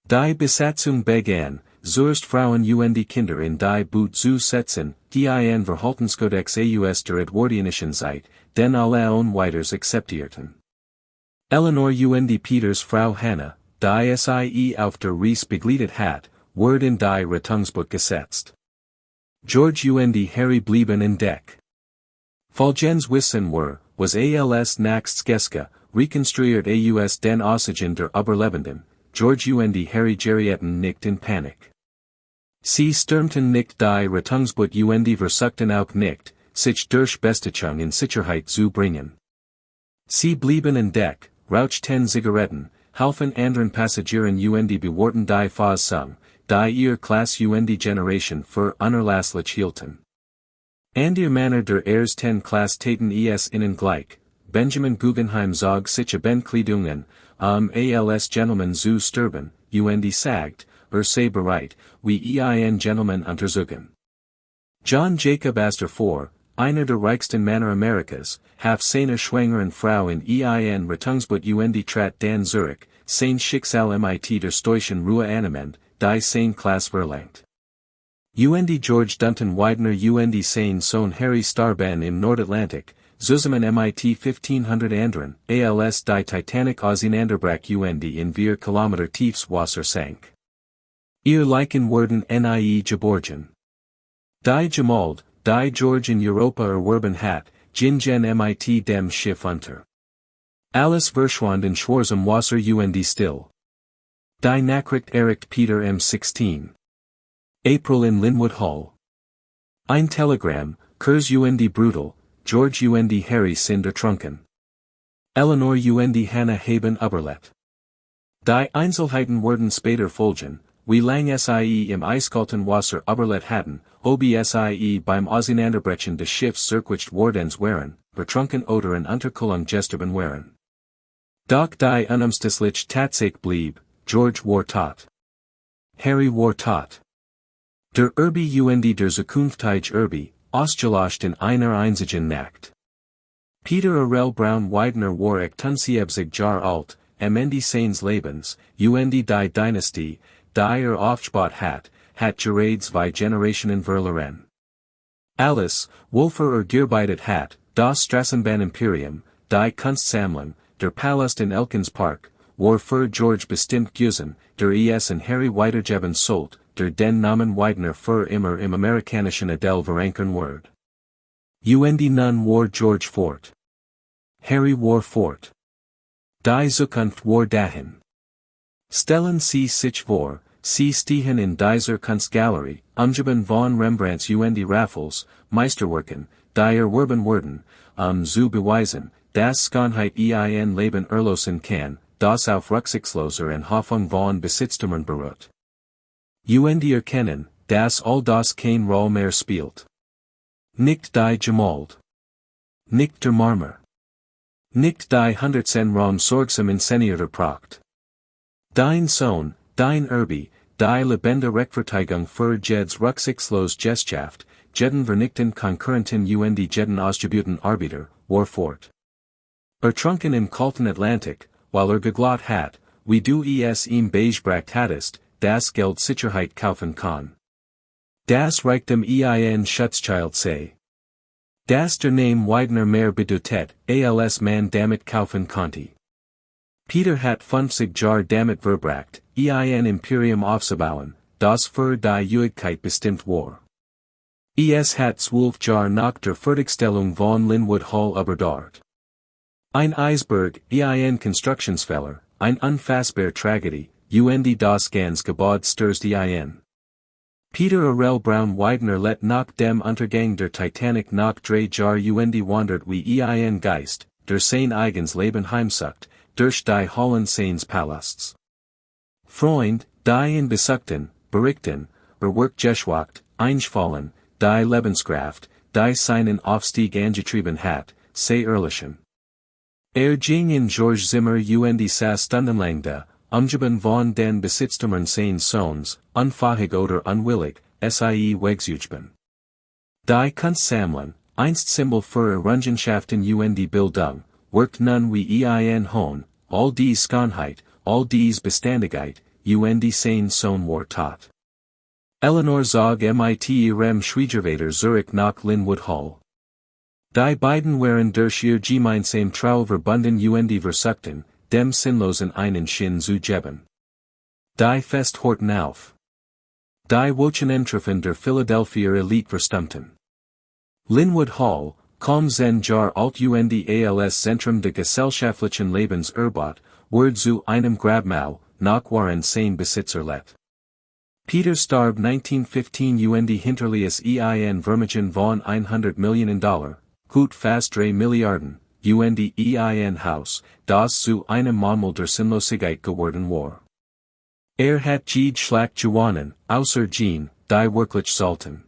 Die Besatzung begann, zuerst Frauen und die Kinder in die Boot zu setzen, die ein Verhaltenskodex aus der Edwardianischen Zeit, den alle Onweiters akzeptierten. Eleanor und die Peters Frau Hannah, die sie auf der Reise begleitet hat, wurden in die Rettungsboot gesetzt. George und die Harry blieben in Deck. Folgens Wissen was als nächstes Geske, rekonstruiert aus den Aussagen der Überlebenden, George und die Harry gerieten nicht in Panik. Sie stürmten nicht die Rettungsboot und die versuchten auch nicht, sich durch Bestätigung in Sicherheit zu bringen. Sie blieben in Deck, rauchten Zigaretten, halfen anderen Passagieren und die bewahrten die Fassung, die ihr Klasse und die Generation für unerlasslich hielten. And ihr Männer der ersten Klasse taten es ihnen gleich, Benjamin Guggenheim zog sich Benkleidungen, als Gentlemen zu sterben, und die sagt, sei bereit, wie ein Gentleman untersuchen. John Jacob Astor IV, einer der reichsten Männer Amerikas, half seiner schwangeren Frau in ein Rettungsboot und die trat dan Zurich, sein Schicksal mit der stoischen Ruhe annehmend, die sein Klasse verlangt. Und die George Dunton Widener und die sein Sohn Harry starben im Nordatlantik, zusammen mit 1500 anderen, als die Titanic auseinanderbrach und die in 4 Kilometer tiefes Wasser sank. Ihr Leichen wurden nie geborgen. Die Gemald, die George in Europa erwerben hat, gingen mit dem Schiff unter. Alles verschwand in schwarzem Wasser und die still. Die Nachricht erreicht Peter M16. April in Linwood Hall. Ein Telegramm, Kurs und die Brutal, George und die Harry sind ertrunken. Eleanor und die Hannah haben überlebt. Die Einzelheiten wurden später folgen, wie lang sie im eiskalten Wasser überlebt hatten, ob sie beim Auseinanderbrechen des Schiffs zerquetscht worden waren, betrunken oder in Unterkühlung gestorben waren. Doch die unumstößliche Tatsache blieb, George war tot. Harry war tot. Der und der zukünftige ausgelöscht in einer einzigen Nacht. Peter Braun Widener war 78 Jahre alt, am Ende seines Lebens, und die Dynastie, die aufgebaut hat gerade 2 Generationen verloren. Alles, wofür gearbeitet hat, das Straßenbahnimperium, die Kunstsammlung, der Palast in Elkins Park, war für George bestimmt gewesen, der in Harry weitergeben sollt, der den Namen Widener für immer im amerikanischen Adel verankern wird. Und nun war George fort. Harry war fort. Die Zukunft war dahin. Stellen Sie sich vor, Sie stehen in dieser Kunstgalerie, umgeben von Rembrandts und die Raffles, Meisterwerken, die erworben wurden, zu beweisen, dass Schönheit ein Leben erlösen kann, das auf rücksichtsloser und Hoffnung von Besitztümern beruht. Und erkennen, dass all das kein Rolle mehr spielt. Nicht die Gemald. Nicht der Marmor. Nicht die hundertsten Raum sorgsam inszenierte Pracht. Dein Sohn, dein Erbe, die lebende Rechtfertigung für Jeds rücksichtslos Geschaft, jeden vernichten Konkurrenten und die jeden ausgebuten Arbeiter, war fort. Ertrunken im kalten Atlantik, weil geglaubt hat, wie du es ihm beigebracht hattest, das Geld Sicherheit kaufen kann. Das Reichtum ein Schutzschild sei. Das der Name Widener mehr bedeutet, als man damit kaufen konnte. Peter hat 50 Jahre damit verbracht, ein Imperium aufzubauen, das für die Ewigkeit bestimmt war. Es hat 12 Jahre nach der Fertigstellung von Linwood Hall überdauert. Ein Eisberg, ein Konstruktionsfehler, ein unfassbar Tragödie, und das ganz Gebäude stürzte ein. Peter Braun Widener let nach dem Untergang der Titanic nach 3 Jahre und wandert wie ein Geist, der sein eigens Leben heimsucht, durch die Hallen seines Palasts. Freund, die ihn besuchten, berichten, Work geschwagt, eingefallen, die Lebenskraft, die seinen Aufstieg angetrieben hat, sei erlichen. Ging in George Zimmer und stundenlang da, umgeben von den Besitztümern seines Sohns, unfähig oder unwillig, sie wegzuüben. Die Kunstsammlung, einst Symbol für Errungenschaften und Bildung, wirkt nun wie ein Hohn, all dies Schönheit, all dies Beständigkeit, und sein Sohn war tot. Eleanor zog mit ihrem Schwiegervater Zurich nach Linwood Hall. Die beiden waren durch ihr gemeinsame Trauer verbunden und versuchten, dem Sinnlosen einen Sinn zu geben. Die Fest horten auf. Die Wochenendtreffen der Philadelphia Elite verstummten. Linwood Hall, kaum 10 Jahre alt und als Zentrum des gesellschaftlichen Lebens erbaut, wurde zu einem Grabmal, nach waren sein Besitzer let. Peter starb 1915 und hinterließ ein Vermögen von $100 Millionen, gut fast 3 Milliarden, und ein Haus, das zu einem Mahnmal der Sinnlosigkeit geworden war. Hat jede Schlacht gewonnen, außer Jean, die wirklich sollten.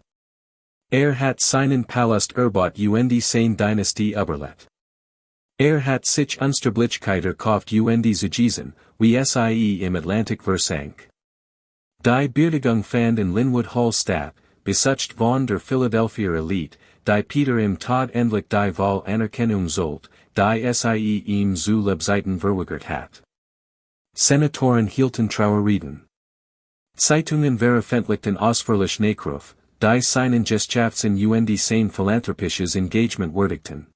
Hat seinen Palast erbaut und seine Dynastie überlet. Hat sich Unsterblichkeit erkauft und zugewiesen, wie sie im Atlantik versank. Die Beerdigung fand in Linwood Hall statt, besucht von der Philadelphia Elite, die Peter im Tod endlich die Wahl Anerkennung sollt, die sie ihm zu Lebzeiten verweigert hat. Senatoren hielten Trauerreden. Zeitungen veröffentlichten ausführlich Nachruf, die seinen Gesellschaften und sein philanthropisches Engagement würdigten.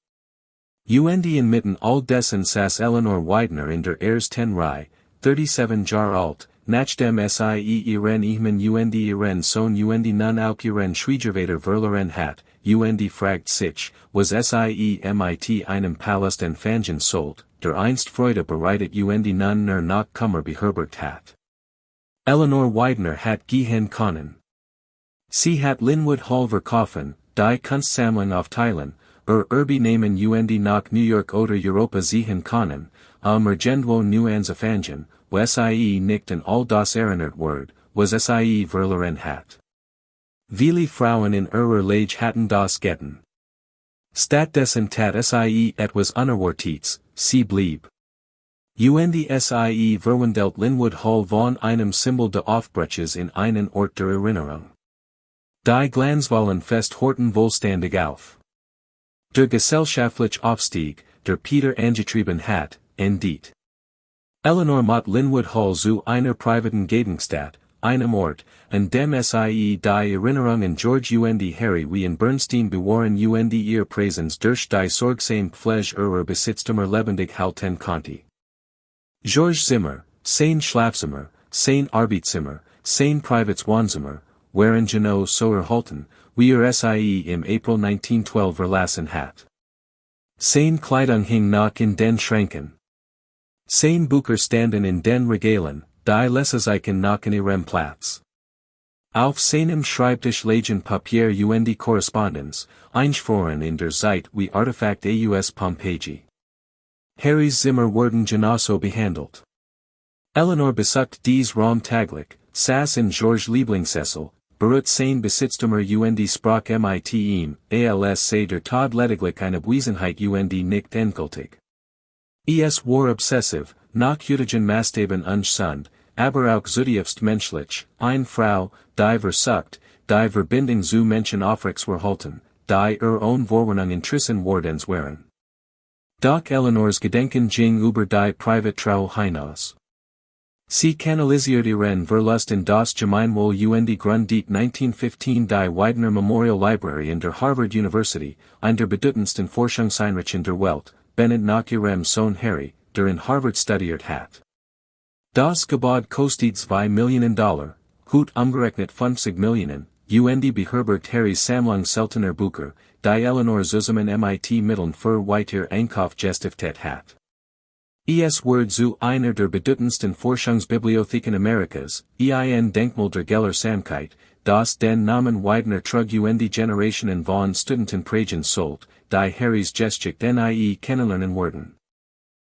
Und inmitten all dessen saß Eleanor Widener in der ersten Reihe, 37 Jahre alt, nachdem sie ihren Ehemann und ihren Sohn und nun auch ihren Schwiegervater verloren hat, und fragt sich, was sie mit einem Palast empfangen sollt, der einst Freude bereitet und nun Nachkommer beherbergt hat. Eleanor Widener hat gehen können. Sie hat Linwood Hall verkaufen, die Kunstsammlung aufteilen, nehmen und nach New York oder Europa ziehen können, irgendwo nu anfangen, was sie nicht an all das erinnert wird, was sie verloren hat. Viele Frauen in ihrer Lage hatten das getan. Stattdessen tat sie etwas Unerwartetes, sie blieb. Und sie verwandelt Linwood Hall von einem Symbol des Aufbruches in einen Ort der Erinnerung. Die Glanzwahlen Fest horten wohlständig auf. Der gesellschaftliche Aufstieg, der Peter angetrieben hat, endet. Eleanor macht Linwood Hall zu einer privaten Gedenkstatt, einem Ort, an dem sie die Erinnerung an George und Harry wie in Bernstein bewahren und ihr Präsens durch die sorgsame Pflege ihrer Besitztümer lebendig halten konnte. George Zimmer, sein Schlafzimmer, sein Arbeitszimmer, sein privates Wohnzimmer, waren genau so erhalten, wie sie im April 1912 verlassen hat. Sein Kleidung hing noch in den Schränken. Sein Bücher standen in den Regalen, die Lesezeichen noch in ihrem Platz. Auf seinem Schreibtisch lagen Papier und Korrespondenz, eingefroren in der Zeit wie Artefakt aus Pompeji. Harrys Zimmer wurden genauso behandelt. Eleanor besucht dies Raum täglich, saß in George Lieblingssessel, berührt sein Besitztümer und sprach mit ihm, als sei der Tod lediglich eine Abwesenheit und nicht endgültig. Es war obsessiv, nach heutigen Maßstäben ungesund, aber auch zutiefst menschlich, eine Frau, die versucht, die Verbindung zu Menschen aufrechtzuerhalten, die own Vorwarnung Interessen wardens waren. Doch Eleanors Gedenken ging über die Privattrauer hinaus. Sie kanalisiert ihren Verlust in das Gemeinwohl und gründet 1915 die Widener Memorial Library in der Harvard University, einer der bedeutendsten Forschungseinrichtungen der Welt, benannt nach ihrem Sohn Harry, der in Harvard studiert hat. Das Gebäude kostet $2 Millionen, gut umgerechnet 50 Millionen, und beherbergt Harrys Sammlung seltener Bücher, die Eleanor zusammen mit Mitteln für weiter Einkauf gestiftet hat. Es wird zu einer der bedeutendsten Forschungsbibliotheken Amerikas, ein Denkmal der Gelehrsamkeit, das den Namen Widener trug und Generationen von Studenten prägen sollt, die Harrys Geschichte nie kennenlernen werden.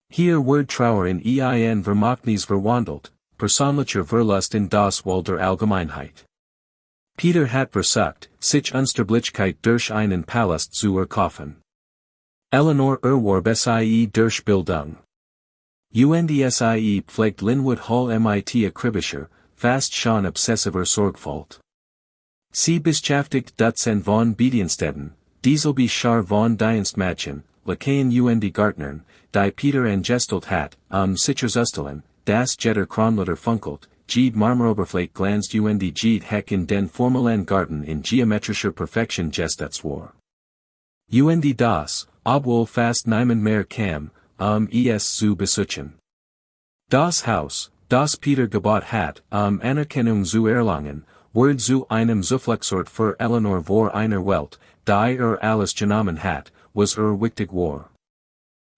Hier wird Trauer in ein Vermachnis verwandelt, persönlicher Verlust in das Wohl der Allgemeinheit. Peter hat versucht, sich Unsterblichkeit durch einen Palast zu erkaufen. Eleanor erwarb sie durch Bildung. Und sie pflegt Linwood Hall mit akribischer, fast schon obsessiver Sorgfalt. Sie beschäftigt Dutzend von Bediensteten, Dieselbe Schar von Dienstmädchen, Lakaien und Gartnern, die Peter angestelt hat, Sicherzustellen, das Jetter Kronlutter funkelt, Jeed Marmoroberfläche glanzt und Jeed Heck in den formalen Garten in geometrischer Perfektion gestetzt war. Und das, obwohl fast niemand mehr kam, es zu besuchen. Das Haus, das Peter gebaut hat, Anerkennung zu erlangen, wurde zu einem Zufluchtsort für Eleanor vor einer Welt, die alles genommen hat, was wichtig war.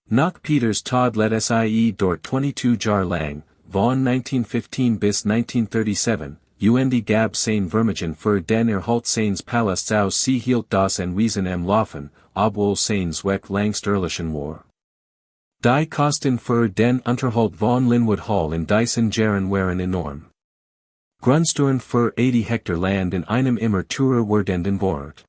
Nach Peters Tod let sie dort 22 Jahre lang, von 1915 bis 1937, und gab sein Vermögen für den Erhalt seines Palasts aus sie hielt das Anwesen am Laufen, obwohl sein Zweck längst erlichen war. Die Kosten für den Unterhalt von Linwood Hall in diesen Jahren waren enorm. Grundsteuern für 80 Hektar Land in einem immer teurer werdenden Ort.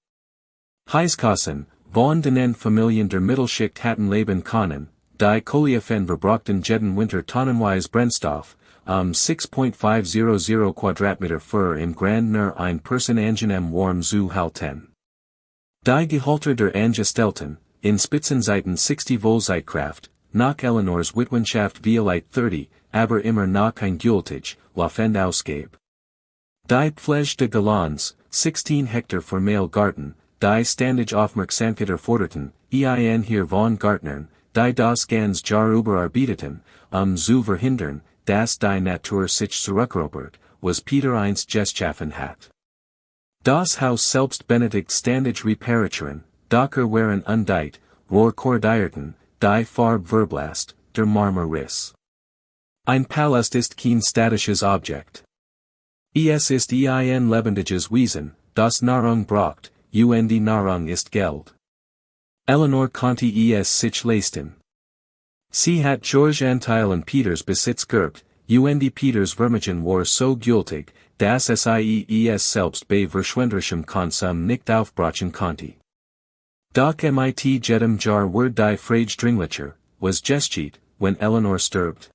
Heiskosten, von denen Familien der Mittelschicht hatten leben können, die Kohliofen verbrachten jeden Winter tonnenweise Brennstoff, 6.500 Quadratmeter für im Grand nur ein Person angenehm warm zu halten. Die Gehälter der Angestellten, in Spitzenzeiten 60 Vollzeitkraft, nach Eleanors Witwenschaft vielleicht 30, aber immer noch ein gültig, laufend ausgab. Die Pflege de Galons, 16 Hektar formell Garten, die ständig Aufmerksamkeit erforderten, hier von Gartnern, die das ganz Jahr überarbeiteten, zu verhindern, dass die Natur sich zurückerobert, was Peter einst geschaffen hat. Das Haus selbst benötigt ständig Reparaturen, Dächer waren undeit, Rohr kordierten, die Farbe verblasst, der Marmor riss. Ein Palast ist kein statisches Objekt. Es ist ein lebendiges Wesen, das Nahrung braucht, und Nahrung ist Geld. Eleanor konnte es sich leisten. Sie hat George Anteil in Peters Besitz geerbt, und Peters Vermögen war so gültig, dass es selbst bei verschwenderischem Konsum nicht aufbrechen konnte. Doch mit jedem Jahr wurde die Frage was geschieht, wenn Eleanor stirbt.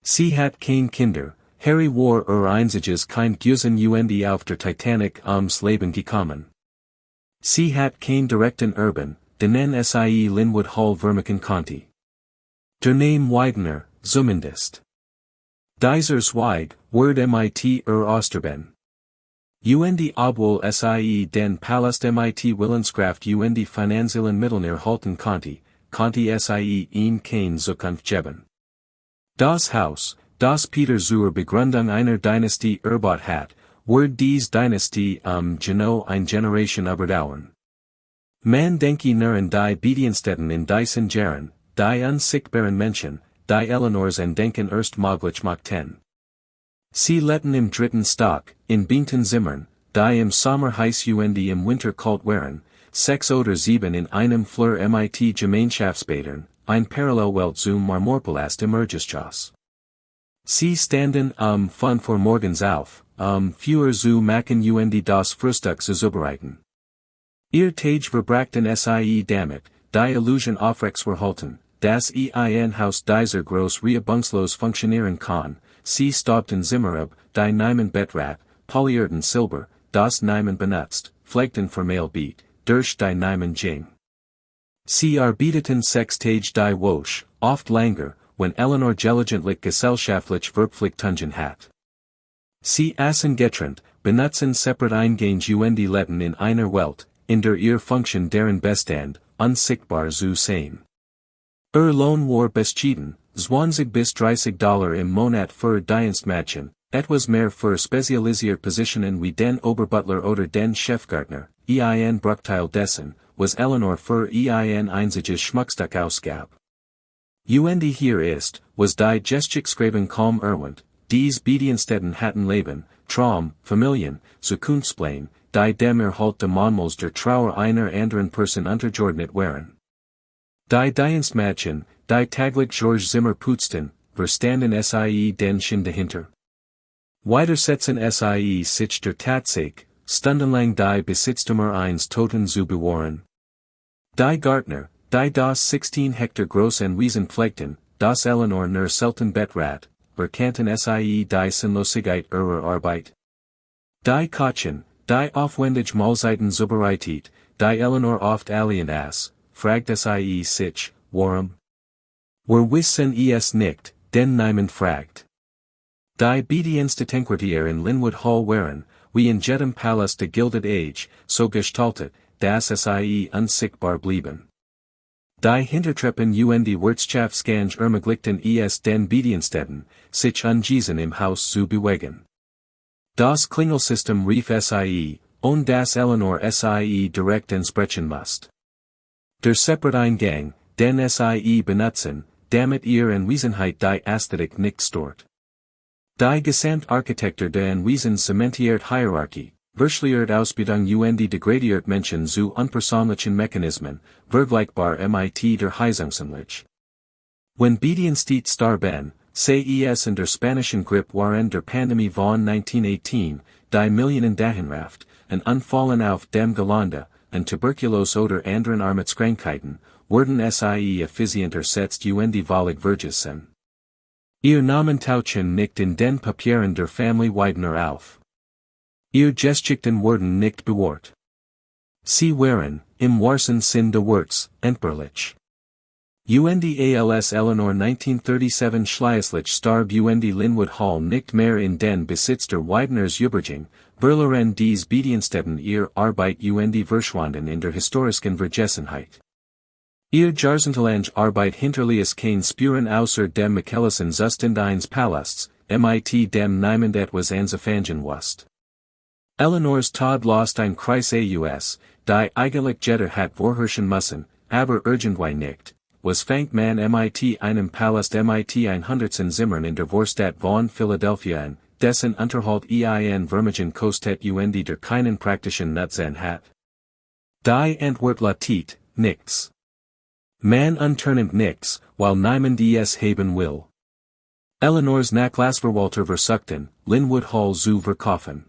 Sie hat kein Kinder, Harry war einziges Kind gewesen und auf der Titanic ums Leben gekommen. Sie hat kein direkten Erben, denen sie Linwood Hall vermieten konnte. Der Name Widener, zumindest. Dieser Zweig, wurde mit Osterben. Und obwohl sie den Palast mit Willenskraft und finanziellen Mitteln erhalten konnte sie ihm keine Zukunft geben. Das Haus, das Peter zur Begründung einer Dynastie erbaut hat, wird dies Dynastie genau eine Generation überdauern. Man denke nur an die Bediensteten in diesen Jahren, die unsichtbaren Menschen, die Eleanors Denken erst möglich machten. Sie lebten im dritten Stock, in beamten Zimmern, die im Sommer heiß und im Winter kalt waren, 6 oder 7 in einem Flur mit Gemeinschaftsbädern, ein Parallelwelt zum Marmorpalast im Erdgeschoss. Sie standen von vor morgens auf, für zu machen und das Frühstück zu zubereiten. Ihr Tage verbrachten sie damit, die Illusion aufrechts verhalten, dass ein Haus dieser groß reibungslos funktionieren kann, sie staubten Zimmer ab, die niemand Bettrad, polierten Silber, das niemand benutzt, pflegten formell Beat, durch die niemand ging. Sie arbeiteten 6 Tage die Woche, oft länger, wenn Eleanor gelegentlich gesellschaftlich Verpflichtungen hat. Sie aßen getrennt, benutzen separat Eingangs und lebten in einer Welt, in der ihr Funktion deren Bestand, unsichtbar zu sein. Lohn war beschieden, 20 bis $30 im Monat für Dienstmädchen, etwas mehr für spezialisierte Positionen wie den Oberbutler oder den Chefgärtner, ein Bruchteil dessen, was Eleanor für ein einziges Schmuckstück ausgab. Und hier ist, was die Geschichtschreiben kaum erwähnt, dies Bediensteten hatten Leben, Traum, Familien, Zukunftspläne, die dem Erhalt des Mahnmals der Trauer einer anderen Person untergeordnet waren. Die Dienstmädchen, die täglich George Zimmer putzten, verstanden sie den Sinn dahinter. Weitersetzen sie sich der Tatsache, stundenlang die Besitztümer eines Toten zu bewahren. Die Gärtner, die das 16 Hektar groß Anwesen pflegten, das Eleanor nur selten Bettrad, erkannten sie die Sinnlosigkeit ihrer Arbeit. Die Kochen, Die aufwendig Mahlzeiten zubereitet, die Eleanor oft alien ass, fragt sie sich, warum? Wir wissen es nicht, denn niemand fragt. Die Bedienste Tenkwartier in Linwood Hall waren, wie in jedem Palast der Gilded Age, so gestaltet, dass sie unsichtbar blieben. Die Hintertreppen und die Wirtschaftsgange ermöglichten den Bediensteten, sich ungesehen im Haus zu bewegen. Das Klingelsystem rief sie, und das Eleanor sie direkt entsprechen musste. Der Separate-Eingang, den sie benutzen, damit ihr Anwesenheit die Ästhetik nicht stört. Die Gesamtarchitektur der Anwesen zementiert Hierarchie, verschleiert Ausbildung und degradiert Menschen zu unpersönlichen Mechanismen, vergleichbar mit der Heizungsanlage. Wenn Bedienstete starben, sei es in der spanischen Grippe waren der Pandemie von 1918, die Millionen dahinraft, ein Unfallen auf dem Gelände, ein Tuberkulose oder anderen Armutskrankheiten, wurden sie effizient ersetzt und die Wahrlich vergessen. Ihr Namen tauchen nicht in den Papieren der Familie Widener auf. Ihr Geschichten wurden nicht bewahrt. Sie waren, im wahrsten Sinn des Wortes, entbehrlich. Und als Eleanor 1937 schließlich starb und Linwood Hall nicht mehr in den Besitz der Wideners überging, verloren dies Bediensteten ihr Arbeit und verschwanden in der historischen Vergessenheit. Ihr jahrzehntelange Arbeit hinterließ kein Spuren außer dem Michelsen Zustand eines Palasts, mit dem niemand etwas anzufangen wusste. Eleanors Tod lost ein Kreis aus, die eigentlich jeder hat vorherrschen müssen, aber irgendwie nicht, was fängt man mit einem Palast mit 100 Zimmern in der Vorstadt von Philadelphia an, dessen Unterhalt Vermögen kostet und der keinen praktischen Nutzen hat. Die Antwort lautet, nichts. Man unternimmt nichts, weil niemand es haben will. Eleanors Nachlassverwalter versuchten, Linwood Hall zu verkaufen.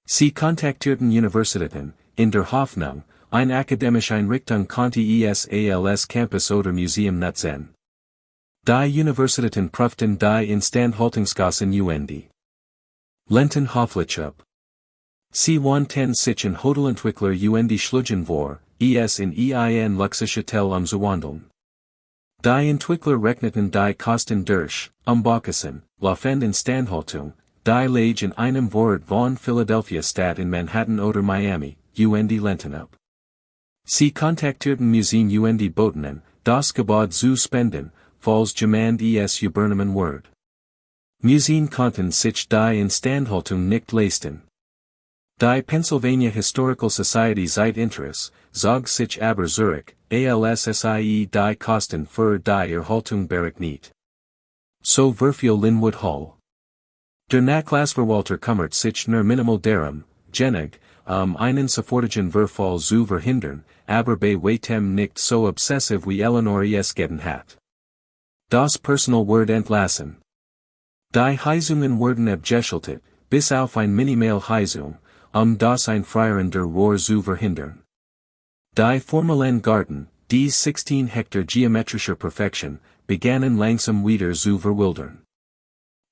Sie kontaktierten Universitäten, in der Hoffnung, eine akademische Einrichtung konnte es als Campus oder Museum nutzen. Die Universitäten prüften die Instandhaltungsgassen und Lenten hoffentlich ab. Sie wandten sich in Hotelentwickler und schlugen vor, es in ein Luxushotel umzuwandeln. Die Entwickler rechneten die Kosten durch, Umbauten, laufende Instandhaltung, die Lage in einem Wort von Philadelphia Stadt in Manhattan oder Miami, und lenten ab. Sie kontaktierten Museen und boten an, das Gebäude zu spenden, falls jemand es übernehmen wird. Museen konnten sich die Instandhaltung nicht leisten. Die Pennsylvania Historical Society seit Interesse, zog sich aber zurück, als sie die Kosten für die Erhaltung berechnet. So verfiel Linwood Hall. Der Nachlassverwalter kümmert sich nur minimal darum, genig, einen sofortigen Verfall zu verhindern, aber bei weitem nicht so obsessiv wie Eleanor es getan hat. Das Personal wird entlassen. Die Heizungen wurden abgeschaltet, bis auf ein Minimalheizung, das Einfrieren der Rohr zu verhindern. Die formalen Garten, die 16 Hektar geometrischer Perfektion, begannen langsam wieder zu verwildern.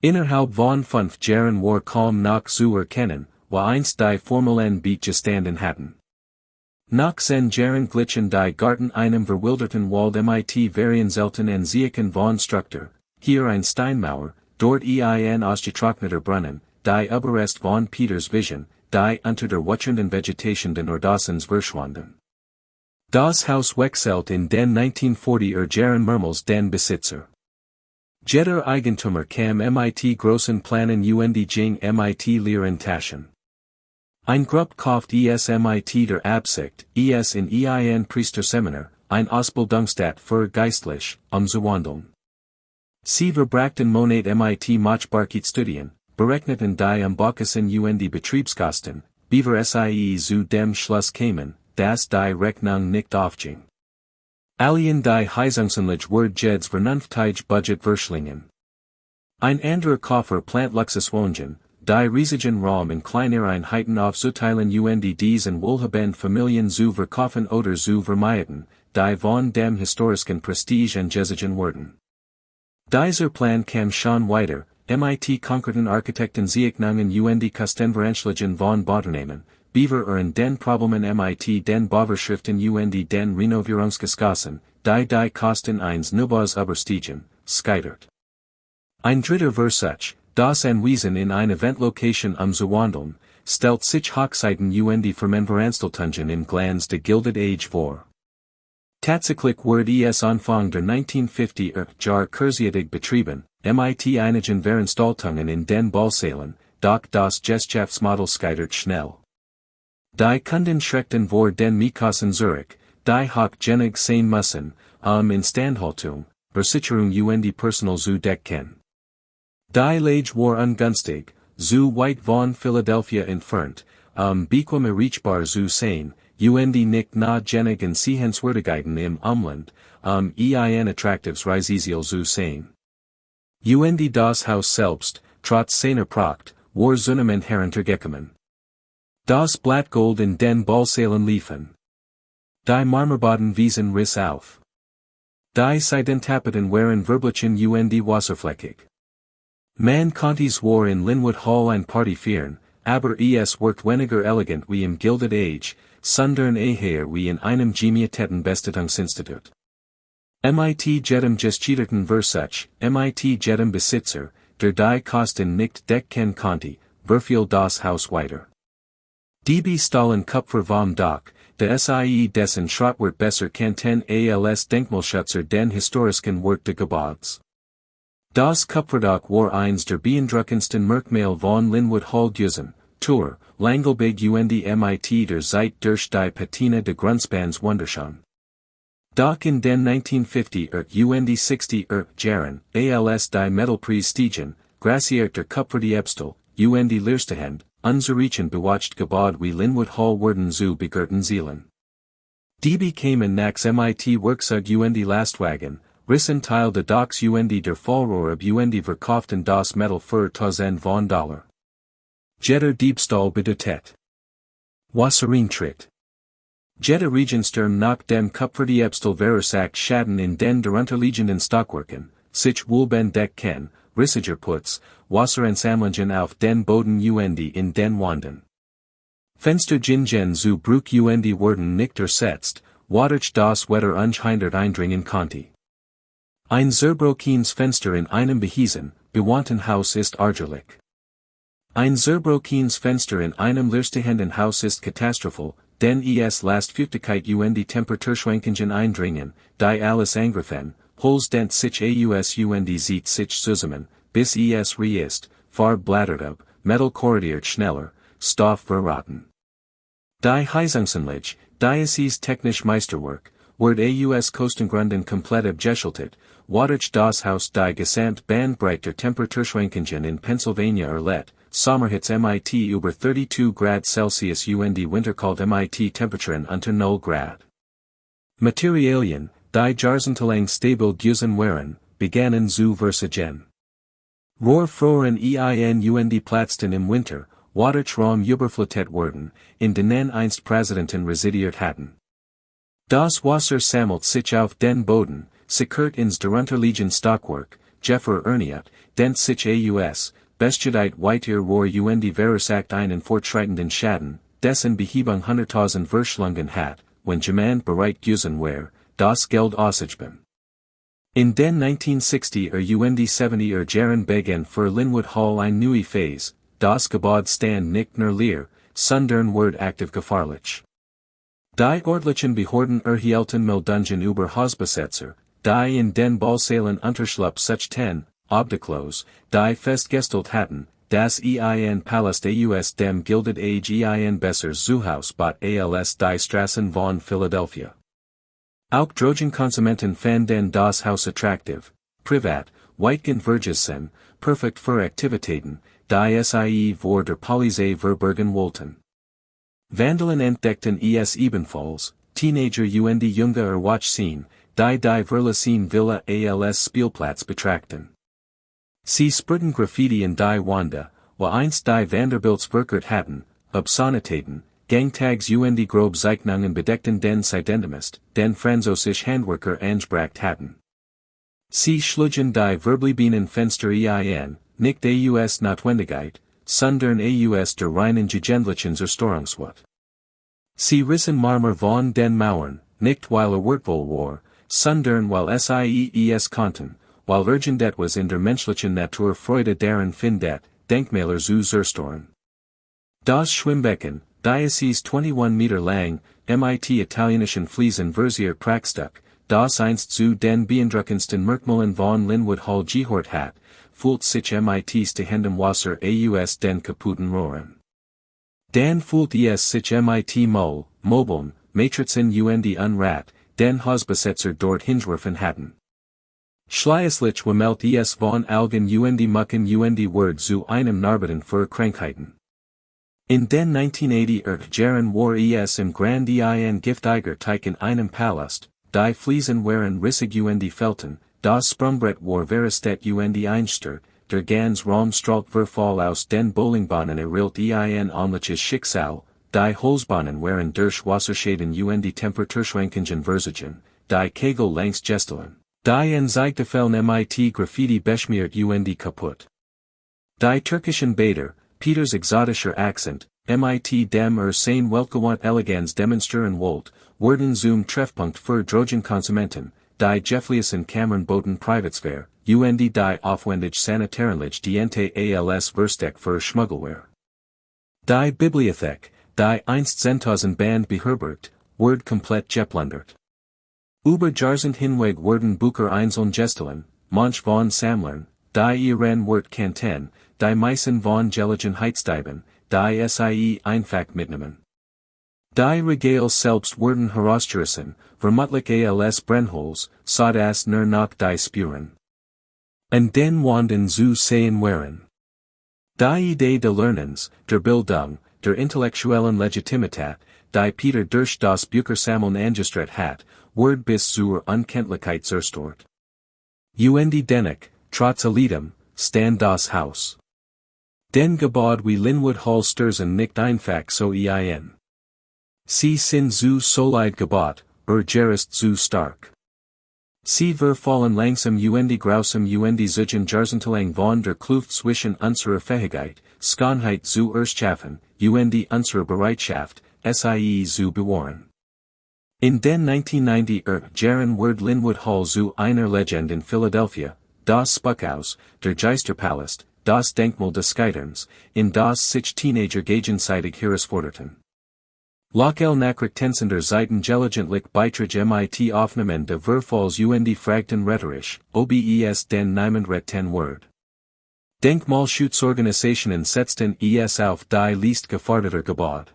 Innerhalb von 5 Jahren war kaum noch zu erkennen, wo einst die formalen Beat gestanden hatten. Nach 10 Jahren glichen die Garten einem verwilderten Wald mit Varien selten Ansiechen von Struktur, hier ein Steinmauer, dort ein ausgetrockneter Brunnen, die Überrest von Peters Vision, die unter der wuchernden Vegetation den Ordassens verschwanden. Das Haus wechselt in den 1940er Jahren mehrmals den Besitzer. Jeder Eigentümer kam mit großen Planen und ging mit leeren Taschen. Ein Grupp kauft es mit der Absicht, es in ein Priesterseminar, ein Ausbildungsstätte für Geistlich, umzuwandeln. Sie verbrachten Monat mit Machbarkeitsstudien, berechneten die Umbauten und Betriebskosten, beaver sie zu dem Schluss kämen, dass die Rechnung nicht aufging. Alien die Heizungsanlage wird jeds vernünftig Budget verschlingen. Ein anderer Koffer plant Luxuswohnungen, die riesigen Raum in kleiner Einheiten aufzuteilen und diesen wohlhabend Familien zu verkaufen oder zu vermeiden, die von dem historischen Prestige angesiegen wurden. Dieser Plan kam schon weiter, MIT Konkreten Architekten Zeichnungen und Kostenveranschlägen von Bauunternehmen, Beaver den Problemen MIT den Bauvorschriften und den Renovierungsgeskosten, die Kosten eines Neubaus übersteigen, scheitert. Ein dritter Versuch, das Anwesen in eine Eventlocation zu wandeln, stellt sich Hochzeiten und Vermenveranstaltungen in Glanz de Gilded Age vor. Tatsächlich wurde es Anfang der 1950er Jahre kurzsichtig betrieben, MIT einigen Veranstaltungen in den Ballsälen, doch das Gesellschaftsmodell scheitert schnell. Die Kunden schreckten vor den Mikosten Zurich, die hochgenig sein müssen, Instandhaltung, Versicherung und Personal zu decken. Die Lage war ungünstig, zu weit von Philadelphia entfernt, bequem erreichbar zu sein, und nicht notwendig in Sehenswürdigkeiten im Umland, ein attraktives Reiseziel zu sein. Und das Haus selbst, trotz seiner Pracht, war zunehmend heruntergekommen. Das Blattgold in den Ballsälen liefen. Die Marmorboden wiesen Riss auf. Die Seidentapeten waren verblichen und wasserfleckig. Man konnte zwar in Linwood Hall ein Party feiern, aber es wirkt weniger elegant wie im Gilded Age, sondern eher wie in einem Gemietätenbestattungsinstitut. MIT jedem gestieterten Versuch, MIT jedem Besitzer, der die Kosten nicht decken konnte, verfiel das Haus weiter. Die Stahlen Kupfer vom Dach, der SIE dessen Schrottwert besser kannten als Denkmalschützer den historischen Wert des Gebäudes. Das Kupferdach war eins der beeindruckendsten Merkmale von Linwood Hall gewesen, Tour, Langelbig und MIT der Zeit durch die Patina de Grundspans wunderschön. Doch in den 1950er und 60er Jahren, als die Metalprestigen, graciert der Kupfer die Ebstel, und Leerstehend, unzureichen bewacht Gebäude wie Linwood Hall wurden zu begurten Zielen. Die bekamen nach MIT Werkzeug und Lastwagen, rissen Teil de Dachs und der Fallrohre und verkauften das Metal für Tausend von Dollar. Jeder Diebstahl bedeutet Wassereintritt. Jeder Regensturm nach dem Kupfer die Ebstel verursacht Schaden in den darunterliegenden Stockwerken, sich wohlben decken, rissiger Putz, Wasseransammlungen auf den Boden und in den Wänden. Fenster gingen zu Bruch und wurden nicht ersetzt, wodurch das Wetter unhindert eindringen konnte. Ein zerbrochenes Fenster in einem behiesen, bewohnten Haus ist ärgerlich. Ein zerbrochenes Fenster in einem leerstehenden Haus ist katastrophal, denn es lässt Feuchtigkeit und Temperaturschwankungen eindringen, die alles angreifen, Holz dent sich aus und zieht sich zusammen, bis es reißt, Farb blättert ab, Metal korrodiert schneller, Stoff verrotten. Die Heizungsanlage, dieses technisch Meisterwerk, wird aus Kostengründen komplett abgeschaltet, wodurch das Haus die gesamte Bandbreite der Temperaturschwankungen in Pennsylvania erlitt, Sommerhitze MIT über 32 Grad Celsius und winterkalt MIT Temperaturen unter 0 Grad. Materialien, die jahrzehntelang stabil gewesen waren, begannen zu versiegen. Rohrfroren und platzten im Winter, wodurch Raum überflutet wurden, in denen einst Präsidenten residiert hatten. Das Wasser sammelt sich auf den Boden, sickert ins darunterliegende Stockwerk, verurniert, dent sich aus, bestedeit weiter Rohr und verursacht einen fortschreitenden Schaden, dessen Behebung 100.000 verschlungen hat, wenn jemand bereit gewesen war, das Geld auszugeben. In den 1960er und 70er Jahren begann für Linwood Hall eine neue Phase, das Gebäude stand nicht nur leer, sondern wurde aktiv gefahrlich. Die örtlichen Behörden erhielten Meldungen über Hausbesetzer, die in den Ballsälen Unterschlupf suchten, obdachlos, die festgestellt hatten, dass ein Palast aus dem Gilded Age ein besseres Zuhause bot als die Straßen von Philadelphia. Auch Drogenkonsumenten fanden das Haus attraktiv, privat, weitgehend vergessen, perfekt für Aktivitäten, die sie vor der Polizei verbergen wollten. Vandalen entdeckten es ebenfalls, Teenager und junge Erwachsene, die verlassene Villa als Spielplatz betrachten. Sie spreadten Graffiti in die Wände, wo einst die Vanderbilts verkehrt hatten, Obszönitäten, Gangtags und grobe Zeichnungen bedeckten den Seidendemist, den französisch Handwerker angebracht hatten. Sie schlugen die verbliebenen Fenster ein, nicht aus Notwendigkeit, sondern aus der reinen Gegendlichen Zerstörungswut. Sie rissen Marmor von den Mauern, nicht weil Wertvoll war, sondern weil es konnten, weil irgendetwas in der menschlichen Natur Freude daran findet, Denkmäler zu zerstören. Das Schwimmbecken, das 21 Meter lang, mit italienischen Fliesen versiert Prachtstück, das einst zu den beeindruckendsten Merkmalen von Linwood Hall gehört hat, fühlt sich mit stehendem Wasser aus den kaputten Rohren. Dan fühlt es sich mit Möbeln, Matrizen und Unrat, den Hausbesetzer dort hingeworfen hatten. Schließlich wimmelt es von Algen und Mucken und Word zu einem Narbeten für Krankheiten. In den 1980er Jahren war es im Grand ein giftiger Teich in einem Palast, die Fliesen waren rissig und Felten, das Sprungbrett war verestet und einstört, der ganz Raum strahlt verfall aus den Bowlingbahnen errillt ein onliches Schicksal, die Holzbahnen waren durch Wasserschäden und Temperaturschwankungen versagen, die Kegel längs Gestelen, die in Zeigtefällen mit Graffiti beschmiert und kaputt. Die türkischen Bäder, Peters exotischer Akzent, mit dem sein Weltgewandt Eleganz demonstrieren wollt, wurden zum Treffpunkt für Drogenkonsumenten, die Jeffliesen Kammern boten Privatsphäre, und die aufwendig sanitärenlich diente als Versteck für Schmuggelware. Die Bibliothek, die einst 10.000 Band beherbergt, wurde komplett geplündert. Über Jahrzehnte hinweg wurden Bücher einzeln gestohlen, manch von Sammlern, die ihren Wert kannten, die meisten von Gelegenheitsdieben, die sie einfach mitnehmen. Die Regale selbst wurden herausgerissen, vermutlich als Brennholz, sodass nur noch die Spuren an den Wänden zu sehen waren. Die Idee des Lernens, der Bildung, der intellektuellen Legitimität, die Peter durch das Büchersammeln angestrebt hat, wurde bis zur Unkenntlichkeit zerstört. Und dennoch, trotz alledem, stand das Haus. Den Gebäude wie Linwood Hall stürzen nicht einfach so ein. Sie sind zu solid gebaut, gerist zu stark. Sie verfallen langsam und grausam und zugen Jahrzehntelang von der Kluft zwischen unserer Fähigkeit, Schönheit zu erschaffen, und unserer Bereitschaft, sie zu bewahren. In den 1990er Jahren wurde Linwood Hall zu einer Legende in Philadelphia, das Spuckhaus, der Geisterpalast, das Denkmal des Scheiterns, in das sich Teenager gegenseitig herausforderten. Lockel nachrichtensender Seiten gelegentlich Beiträge mit Aufnahmen de Verfalls und Fragten rhetorisch, obes den niemand retten Word. Denkmalschutzorganisationen setzten es auf die Liste gefährdeter Gebäude.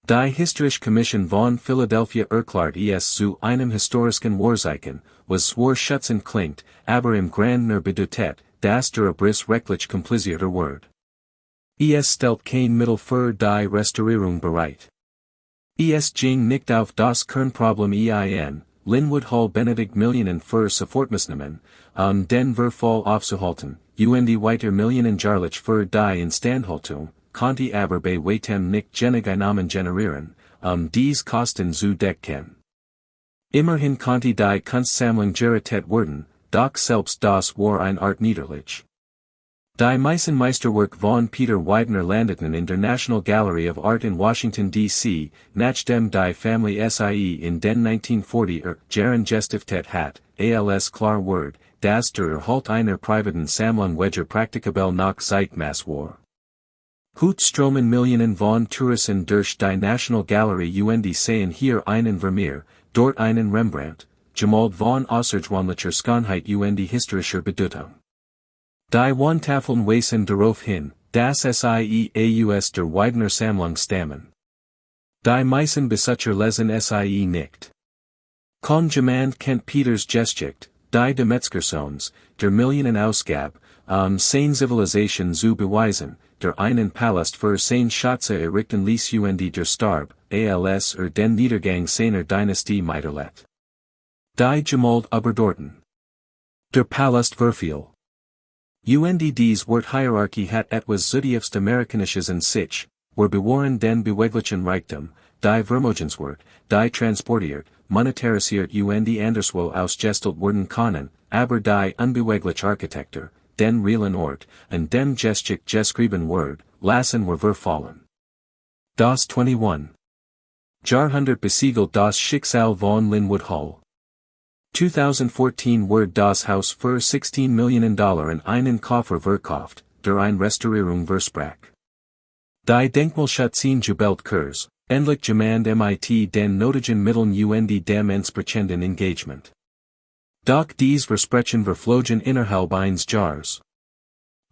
Die Historische Kommission von Philadelphia erklärt es zu einem historischen Wahrzeichen, was zwar schützend klingt, aber im Grand nur bedeutet, dass der Abriss rechtlich komplizierter wird. Es stellt kein Mittel für die Restaurierung bereit. Es ging nicht auf das Kernproblem ein, Linwood Hall benötigt Millionen für Sofortmaßnahmen, den Verfall aufzuhalten, und weiter Millionen jährlich für die Instandhaltung, konnte aber bei weitem nicht genug Einnahmen generieren, dies Kosten zu decken. Immerhin konnte die Kunstsammlung gerettet werden, doch selbst das war eine Art Niederlage. Die meisten Meisterwerke von Peter Widener landeten in der National Gallery of Art in Washington, D.C., nachdem die Familie sie in den 1940er Jahren gestiftet hat, als klar wurde, dass der Erhalt einer privaten Sammlung weder praktikabel noch zeitgemäß war. Heute strömen Millionen von Touristen durch die National Gallery und sehen hier einen Vermeer, dort einen Rembrandt, gemalt von außergewöhnlicher Schönheit und historischer Bedeutung. Die Wandtafeln weisen darauf hin, dass sie aus der Widener Sammlung stammen. Die meisten Besitzer lesen sie nicht. Kaum jemand kennt Peters Geschichte, die de Metzgersons, der Millionenausgabe, seine Zivilisation zu beweisen, der einen Palast für seine Schätze errichten ließ und der starb, als den Niedergang seiner Dynastie miterlet. Die gemalt überdorten. Der Palast verfiel. Und dies Wort Hierarchie hat etwas zutiefst Amerikanisches in sich, wir bewahren den beweglichen Reichtum, die Vermögenswert, die transportiert, monetarisiert und anderswo ausgestellt werden können, aber die unbewegliche Architektur, den realen Ort, und dem geschick geschrieben Word, lassen wir verfallen. Das 21. Jahrhundert besiegelt das Schicksal von Linwood Hall. 2014 wurde das Haus für $16 Millionen in einen Koffer verkauft, der eine Restaurierung versprach. Die Denkmalschützer jubelt Kurs, endlich jemand mit den nötigen Mitteln und dem entsprechenden Engagement. Doch dies Versprechen verflogen innerhalb eines Jahres.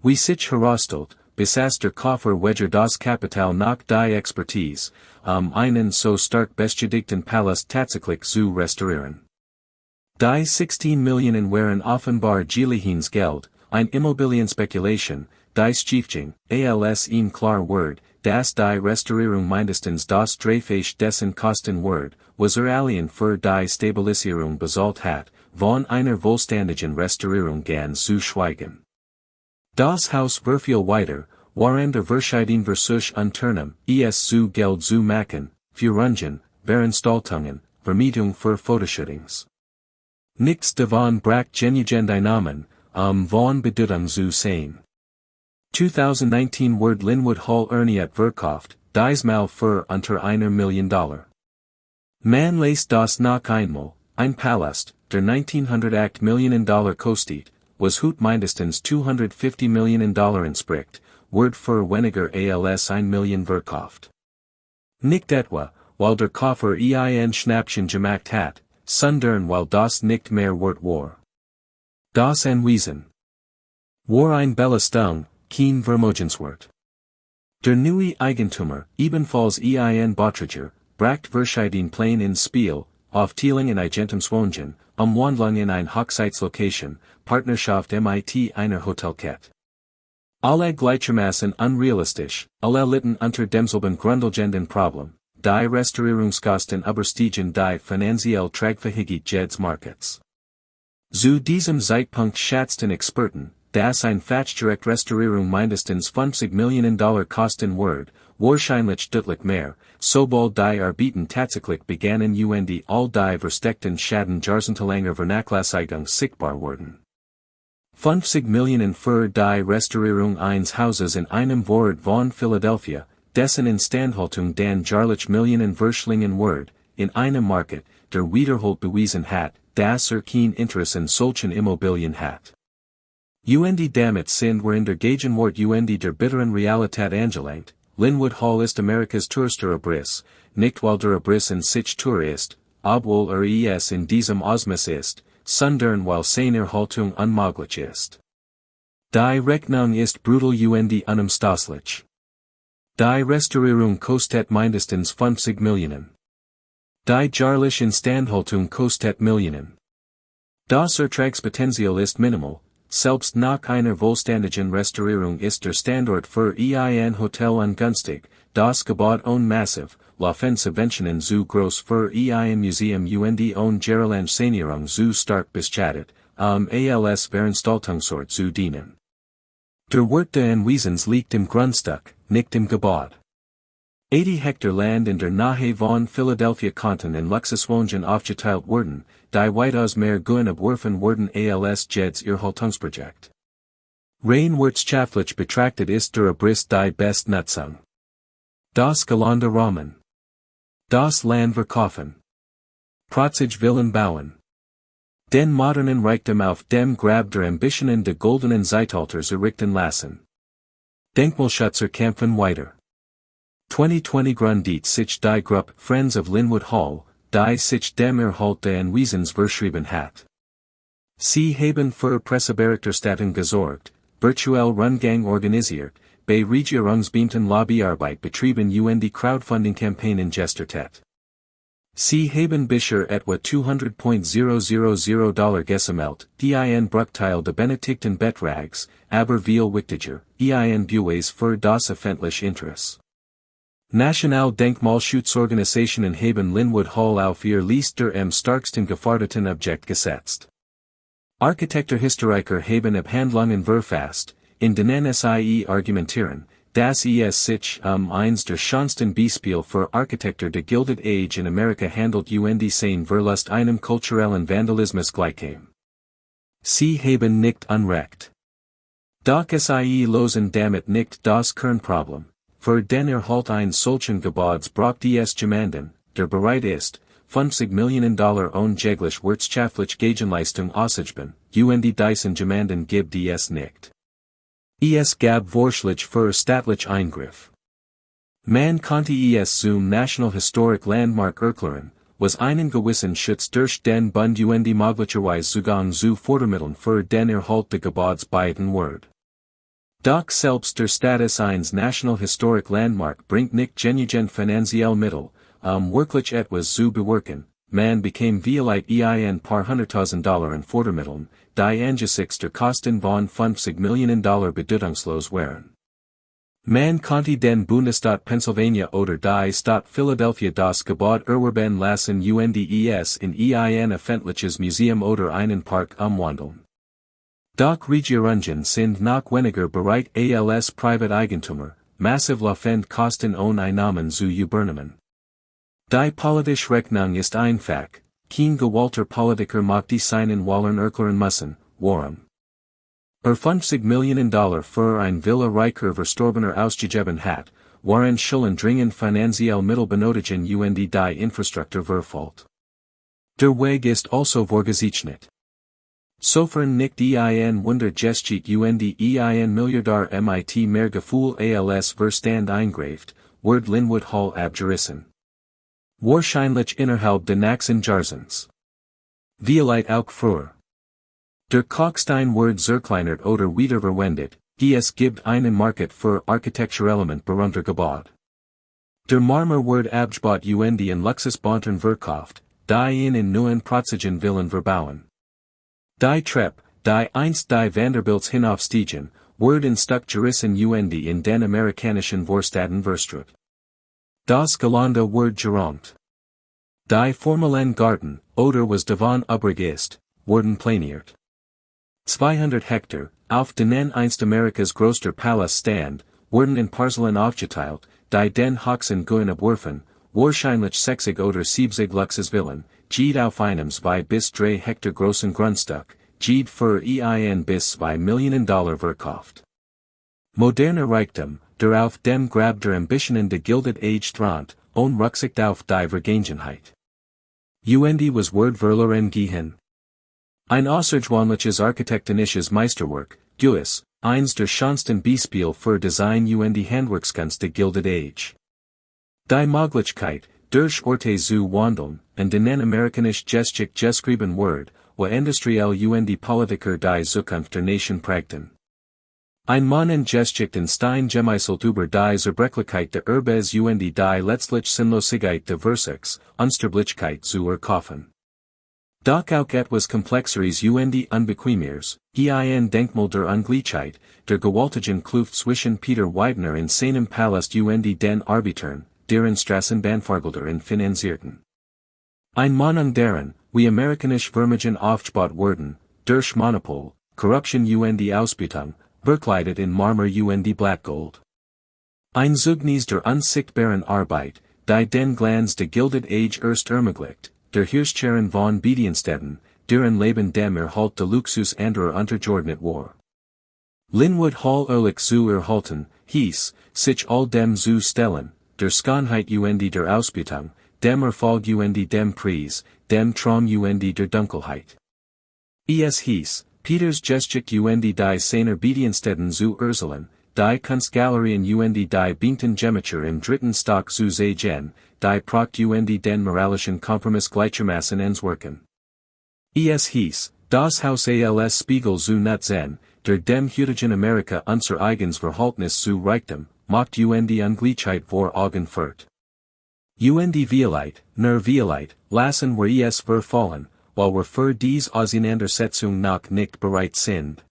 Wie sich herausstellt, besaß der Koffer weder das Kapital noch die Expertise, einen so stark beschädigten Palast tatsächlich zu restaurieren. Die 16 Millionen waren offenbar Gilihens Geld, ein Immobilienspekulation, die Schiefung, als ihm klar wurde, dass die Restaurierung mindestens das Dreifache dessen Kosten wurde, was allein für die Stabilisierung bezahlt hat, von einer wohlständigen Restaurierung ganz zu schweigen. Das Haus verfiel weiter, während der verschiedenen Versuche unternommen, es zu Geld zu machen, Führungen, Veranstaltungen, Vermietung für Fotoshootings. Nichts davon brachte genügend Einnahmen, von Bedeutung zu sein. 2019 wurde Linwood Hall erneut verkauft, diesmal für unter $1 Million. Man lässt das noch einmal, ein Palast, der $1908 Millionen kostet, was heute mindestens $250 Millionen entspricht, wurde für weniger als $1 Million verkauft. Nicht etwa, weil der Koffer ein Schnäppchen gemacht hat, sondern weil das nicht mehr wert war. Das Anwesen war ein Belastung, kein Vermögenswert. Der neue Eigentümer, ebenfalls ein Betrager, brachte verschiedene Pläne ins Spiel, Aufteilung in Eigentumswohnungen, Umwandlung in eine Hochzeitslocation, Partnerschaft mit einer Hotelkette. Alle gleichermaßen unrealistisch, alle litten unter demselben grundlegenden Problem, die Restaurierungskosten überstiegen die finanziell Tragfähigkeit des Markets. Zu diesem Zeitpunkt schätzten Experten, dass eine fachgerechte Restaurierung mindestens $50 Millionen kosten würde, wahrscheinlich deutlich mehr, sobald die Arbeiten tatsächlich begannen und all die versteckten Schaden jahrzehntelange Vernachlässigung sichtbar wurden. 50 Millionen für die Restaurierung eines Hauses in einem Vorort von Philadelphia, dessen Instandhaltung dann jährlich Millionen verschlingen wird, in einem Markt, der wiederholt bewiesen hat, dass kein Interesse in solchen Immobilien hat. Damit sind wir in der Gegenwart der bitteren Realität angelangt, Linwood Hall ist Amerikas teuerster Abriss, nicht weil der Abriss in sich teuer ist, obwohl es in diesem Ausmaß ist, sondern weil seine Erhaltung unmöglich ist. Die Rechnung ist brutal und unumstößlich. Die Restaurierung kostet mindestens 50 Millionen. Die jährliche Instandhaltung kostet Millionen. Das Ertragspotenzial ist minimal, selbst nach einer wohlständigen Restaurierung ist der Standort für ein Hotel ungünstig, das Gebäude massiv, laufende Subventionen zu groß für ein Museum und generelle Sanierung zu stark beschattet, als Veranstaltungsort zu dienen. Der Wert des Anwesens liegt im Grundstück, nicht im Gebäude. 80 Hektar Land in der Nähe von Philadelphia konnten in Luxuswohnungen aufgeteilt werden, die weitaus mehr Gewinn abwerfen werden als jedes Erhaltungsprojekt. Rein wirtschaftlich betrachtet ist der Abriss die Bestnutzung. Das gelernte Rahmen. Das Land verkaufen. Protzig Villen bauen. Den modernen Reichtum auf dem Grab der Ambitionen der goldenen Zeitalters errichten lassen. Denkmalschützer kämpfen weiter. 2020 gründet sich die Gruppe Friends of Linwood Hall, die sich dem Erhalt des Anwesens verschrieben hat. Sie haben für Presseberichterstattung gesorgt, virtuell Rundgang organisiert, bei Regierungsbeamten Lobbyarbeit betrieben und Crowdfunding-Kampagnen gestartet. Sie haben bisher etwa $200,000 gesammelt, die ein Bruchteil der benötigten Betrags, aber viel wichtiger, ein Beweis für das öffentliche Interesse. National Denkmalschutzorganisationen haben Linwood Hall auf ihr Liste der am stärksten gefährdeten Objekte gesetzt. Architekturhistoriker haben Abhandlungen verfasst, in denen sie argumentieren, dass es sich eines der schönsten Beispiele für Architektur der Gilded Age in Amerika handelt und sein Verlust einem kulturellen Vandalismus gleichkam. Sie haben nicht unrecht. Doch sie losen damit nicht das Kernproblem, für den halt solchen Gebots braucht es jemanden, der bereit ist, $50 Millionen unjäglich wirtschaftlich Gegenleistung auszuüben, und diesen jemanden gibt es nicht. Es gab Vorschläge für staatlich Eingriff. Man konnte es zum National Historic Landmark erklären, was einen gewissen Schutz durch den Bund und möglicherweise Zugang zu Fördermitteln für den Erhalt des Gebots bieten wird. Doch selbst der Status eines National Historic Landmark bringt nicht genügend finanzielle Mittel, wirklich etwas zu bewirken. Man bekam vielleicht ein paar $100.000 in Fördermitteln, die angesichts der Kosten von $50 Millionen bedeutungslos waren. Man konnte den Bundesstaat Pennsylvania oder die Stadt Philadelphia das Gebäude erwerben lassen und es in ein öffentliches Museum oder einen Park umwandeln. Doch Regierungen sind noch weniger bereit als Privateigentümer, massiv laufend Kosten und Einnahmen zu übernehmen. Die politische Rechnung ist einfach, kein gewolter Politiker mag die seinen Wählern erklären müssen, warum. 50 Millionen für ein Villa reicher Verstorbener ausgegeben hat, waren Schulden dringend finanziell Mittel benötigen und die Infrastruktur verfolgt. Der Weg ist also vorgezeichnet. Sofern nicht ein Wunder geschieht und ein Milliardär mit mehr Gefühl als Verstand eingreift, wird Linwood Hall abgerissen. Wahrscheinlich innerhalb des nächsten Jahres. Vielleicht auch früher. Der Kalkstein wird zerkleinert oder wiederverwendet, es gibt einen Markt für Architekturelement berühmter Gebäude. Der Marmor wird abgebaut und in Luxusbauten verkauft, die in neuen Protzigen Villen verbauen. Die Treppe, die einst die Vanderbilts hinaufstiegen, wird in Stück gerissen und in den amerikanischen Vorstädten verstrahlt. Das Gelände wird geräumt. Die formalen Garten, oder was davon übrig ist, wurden planiert. 200 Hektar, auf denen einst Amerikas größter Palast stand, wurden in Parzellen aufgeteilt, die den Hochsen Guin abwerfen, wahrscheinlich 60 oder 70 Luxusvillen, jede auf einem 2 bis 3 Hektar großen Grundstück, jede für ein bis $2 Millionen verkauft. Moderner Reichtum, der auf dem Grab der Ambitionen der Gilded Age thront, ohne Rücksicht auf die Vergangenheit. Und was wird verloren gehen? Ein außergewöhnliches architektonisches Meisterwerk, gewiss, eins der schönsten Beispiele für Design und Handwerkskunst der Gilded Age. Die Möglichkeit, durch Orte zu wandeln, und den amerikanisch Geschick geschrieben wird, wo industriell und Politiker die Zukunft der Nation prägten. Ein Mann in Geschichten Stein gemeißelt über die Zerbrechlichkeit der Erbes und die letztlich Sinnlosigkeit der Versuchs, Unsterblichkeit zu erkaufen. Doch auch etwas Komplexeres und Unbequemeres, ein Denkmal der Ungleichheit, der gewaltigen Kluft zwischen Peter Widener in seinem Palast und den Arbitern, deren Straßenbahnfahrgelder finanzierten. Ein Mahnung deren, wie amerikanisch Vermögen aufgebaut wurden, durch Monopol, Korruption und Ausbeutung, bekleidet in Marmor und Blattgold. Ein Zeugnis der unsichtbaren Arbeit, die den Glanz der Gilded Age erst ermöglicht, der Hirschscheren von Bediensteten, deren Leben dem Erhalt der Luxus anderer untergeordnet war. Linwood Hall ehrlich zu erhalten, hieß, sich all dem zu stellen, der Schönheit und der Ausbeutung, dem Erfolg und dem Preis, dem Traum und der Dunkelheit. Es hieß, Peters Geschick und die seiner Bediensteten zu erzeln, die Kunstgalerien und die Bienten Gemacher im dritten Stock zu sehen, die Pracht und den moralischen Kompromiss gleichermaßen entwerken. Es hieß, das Haus als Spiegel zu nutzen, der dem heutigen Amerika unser eigens Verhaltnis zu Reichtum, Macht und Ungleichheit vor Augen führt. Und vielleicht, nur vielleicht, lassen wir es verfallen, weil wir für diese Auseinandersetzung noch nicht bereit sind.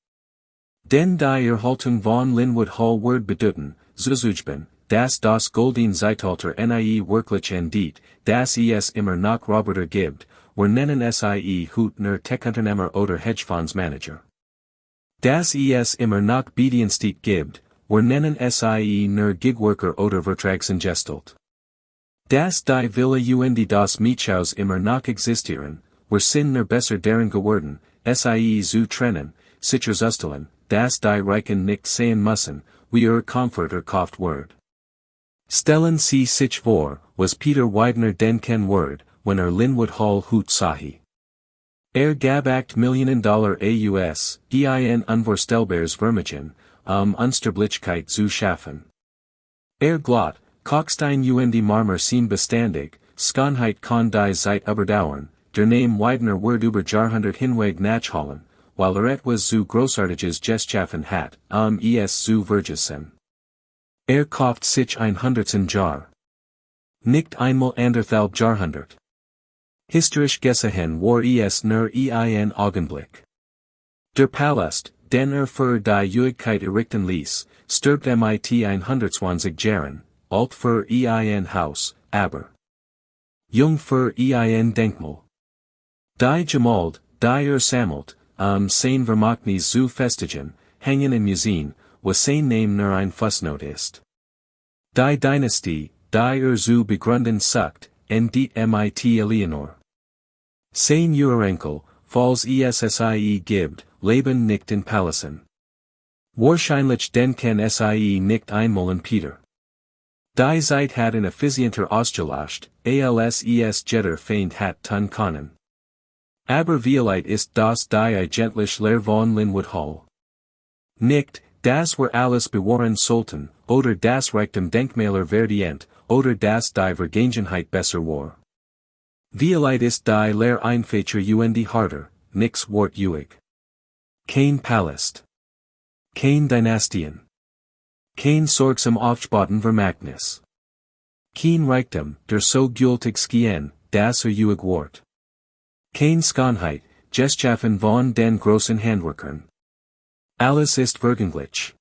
Denn die Erhaltung von Linwood Hall wird bedeuten, zuzugeben, dass das Goldene Zeitalter nie wirklich endet, dass es immer noch Roboter gibt, wir nennen sie Hütner Techunternehmer oder Hedgefondsmanager. Dass es immer noch Bedienstete gibt, wir nennen sie nur Gigworker oder Vertragsangestelt. Dass die Villa und das Mietshaus immer noch existieren, wir sind nur besser darin geworden, sie zu trennen, sicherzustellen, das die Reichen nicht sehen müssen, wie Comfort kauft word. Stellen Sie sich vor, was Peter Widener denken word, when Linwood Hall hut sahi. Gab $8 million AUS, ein unvorstellbares Vermögen, Unsterblichkeit zu schaffen. Glott, Kochstein und Marmer sind beständig, Schönheit kann die Zeit überdauern, der Name Widener wird über Jahrhundert hinweg nachhallen, weil etwas zu großartiges geschaffen hat, es zu vergessen. Kauft sich ein Jahr. Nicht einmal anderthalb Jahrhundert. Historisch gesehen war es nur ein Augenblick. Der Palast, den für die Ewigkeit errichten ließ, stirbt mit 120 Jahren, alt für ein Haus, aber jung für ein Denkmal. Die gemalt, die sammelt, sein Vermögnis zu festigen, hängen in Museen, was sein Name nur ein Fußnote ist. Die Dynastie, die zu begründen sucht, dit mit Eleanor. Sein Urenkel, falls sie gibt, leben nicht in Palasten. Wahrscheinlich denken sie nicht einmal an Peter. Die Zeit hat ein effizienter ausgelöscht, als jetter feint hat tun können. Aber vielleicht ist das die eigentlich Lehr von Linwood Hall. Nicht, das wir alles bewahren sollten, oder das Reichtum Denkmäler verdient, oder das die Vergangenheit besser war. Vielleicht ist die Lehr einfacher harder, nix wort ewig. Kein Palast. Kein Dynastien. Kein sorgsam aufgebauten Vermächtnis. Kein Reichtum, der so gültig skien, das ewig wort. Kein Schönheit, geschaffen von den großen Handwerkern. Alles ist vergänglich.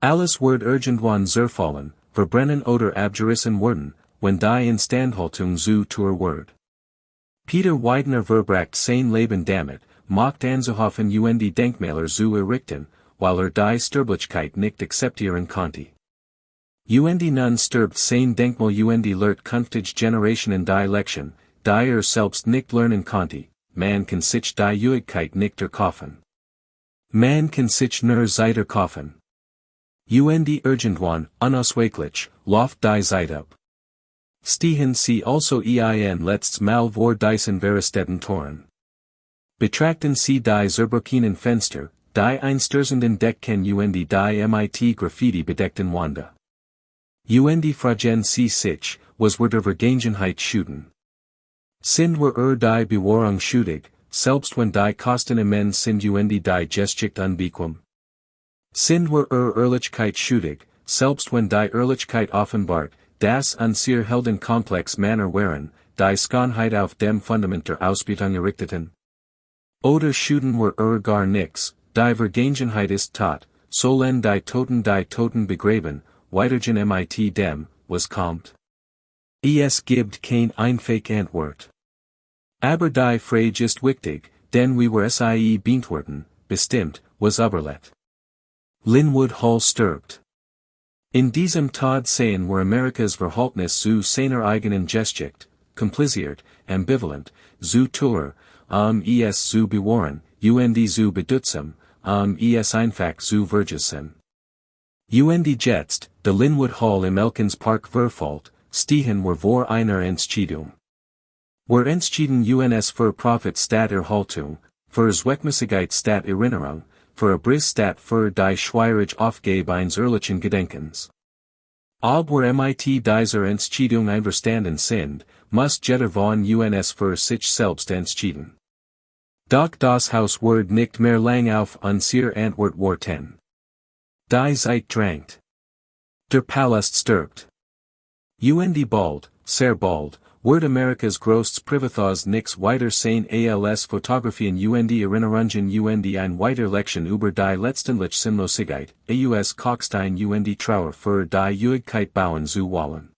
Alles wird irgendwann zerfallen, verbrennen oder abgerissen werden, wenn die Instandhaltung zu teuer wird. Peter Widener verbracht sein Leben damit, macht anzuhoffen die Denkmäler zu errichten, weil die Sterblichkeit nicht akzeptieren konnte. Nun stirbt sein Denkmal lehrt künftige Generationen die Lektion, die selbst nicht lernen konnte, man kann sich die Ewigkeit nicht erkaufen. Man kann sich nur Zeit erkaufen. Irgendwann, unausweichlich, läuft die Zeit ab. Stehen Sie also ein letztes Mal vor diesen verrosteten Toren. Betrachten Sie die zerbrochenen Fenster, die einstürzenden Decken die mit Graffiti bedeckten Wände. Fragen Sie sich, was wir der Vergangenheit schütten. Sind wir die Bewahrung schuldig, selbst wenn die Kosten immens sind die Geschichte unbequem? Sind wir Ehrlichkeit schuldig, selbst wenn die Ehrlichkeit offenbart, das an sehr Heldenkomplex Männer wären, die Schönheit auf dem Fundament der Ausbeutung errichteten? Oder schütten wir gar nix, die Vergangenheit ist tot, sollen die Toten begraben, weitergehen mit dem, was kommt? Es gibt kein einfache Antwort. Aber die Frage ist wichtig, denn wie wir sie beantworten, bestimmt, was überlet. Linwood Hall stirbt. In diesem Tod sehen wir Amerikas Verhältnis zu seiner eigenen Geschichte, kompliziert, ambivalent, zu teuer, es zu bewahren, zu bedeutsam, es einfach zu vergessen. Jetzt, der Linwood Hall im Elkins Park verfällt, stehen wir vor einer Entscheidung. Wir entschieden uns für Profit statt Erhaltung, für Zweckmäßigkeit statt Erinnerung, für Abriss statt für die schwierige Aufgabe eines ehrlichen Gedenkens. Ob wir mit dieser Entscheidung einverstanden sind, muss jeder von uns für sich selbst entscheiden. Doch das Haus wird nicht mehr lang auf unsere Antwort warten. Die Zeit drängt. Der Palast stirbt. Bald, sehr bald, wird Amerikas größtes Privathaus nix weiter sein als Fotografien Erinnerungen ein weiter Lection über die letztendlich Sinnlosigkeit, Kochstein Trauer für die Ewigkeit bauen zu wollen.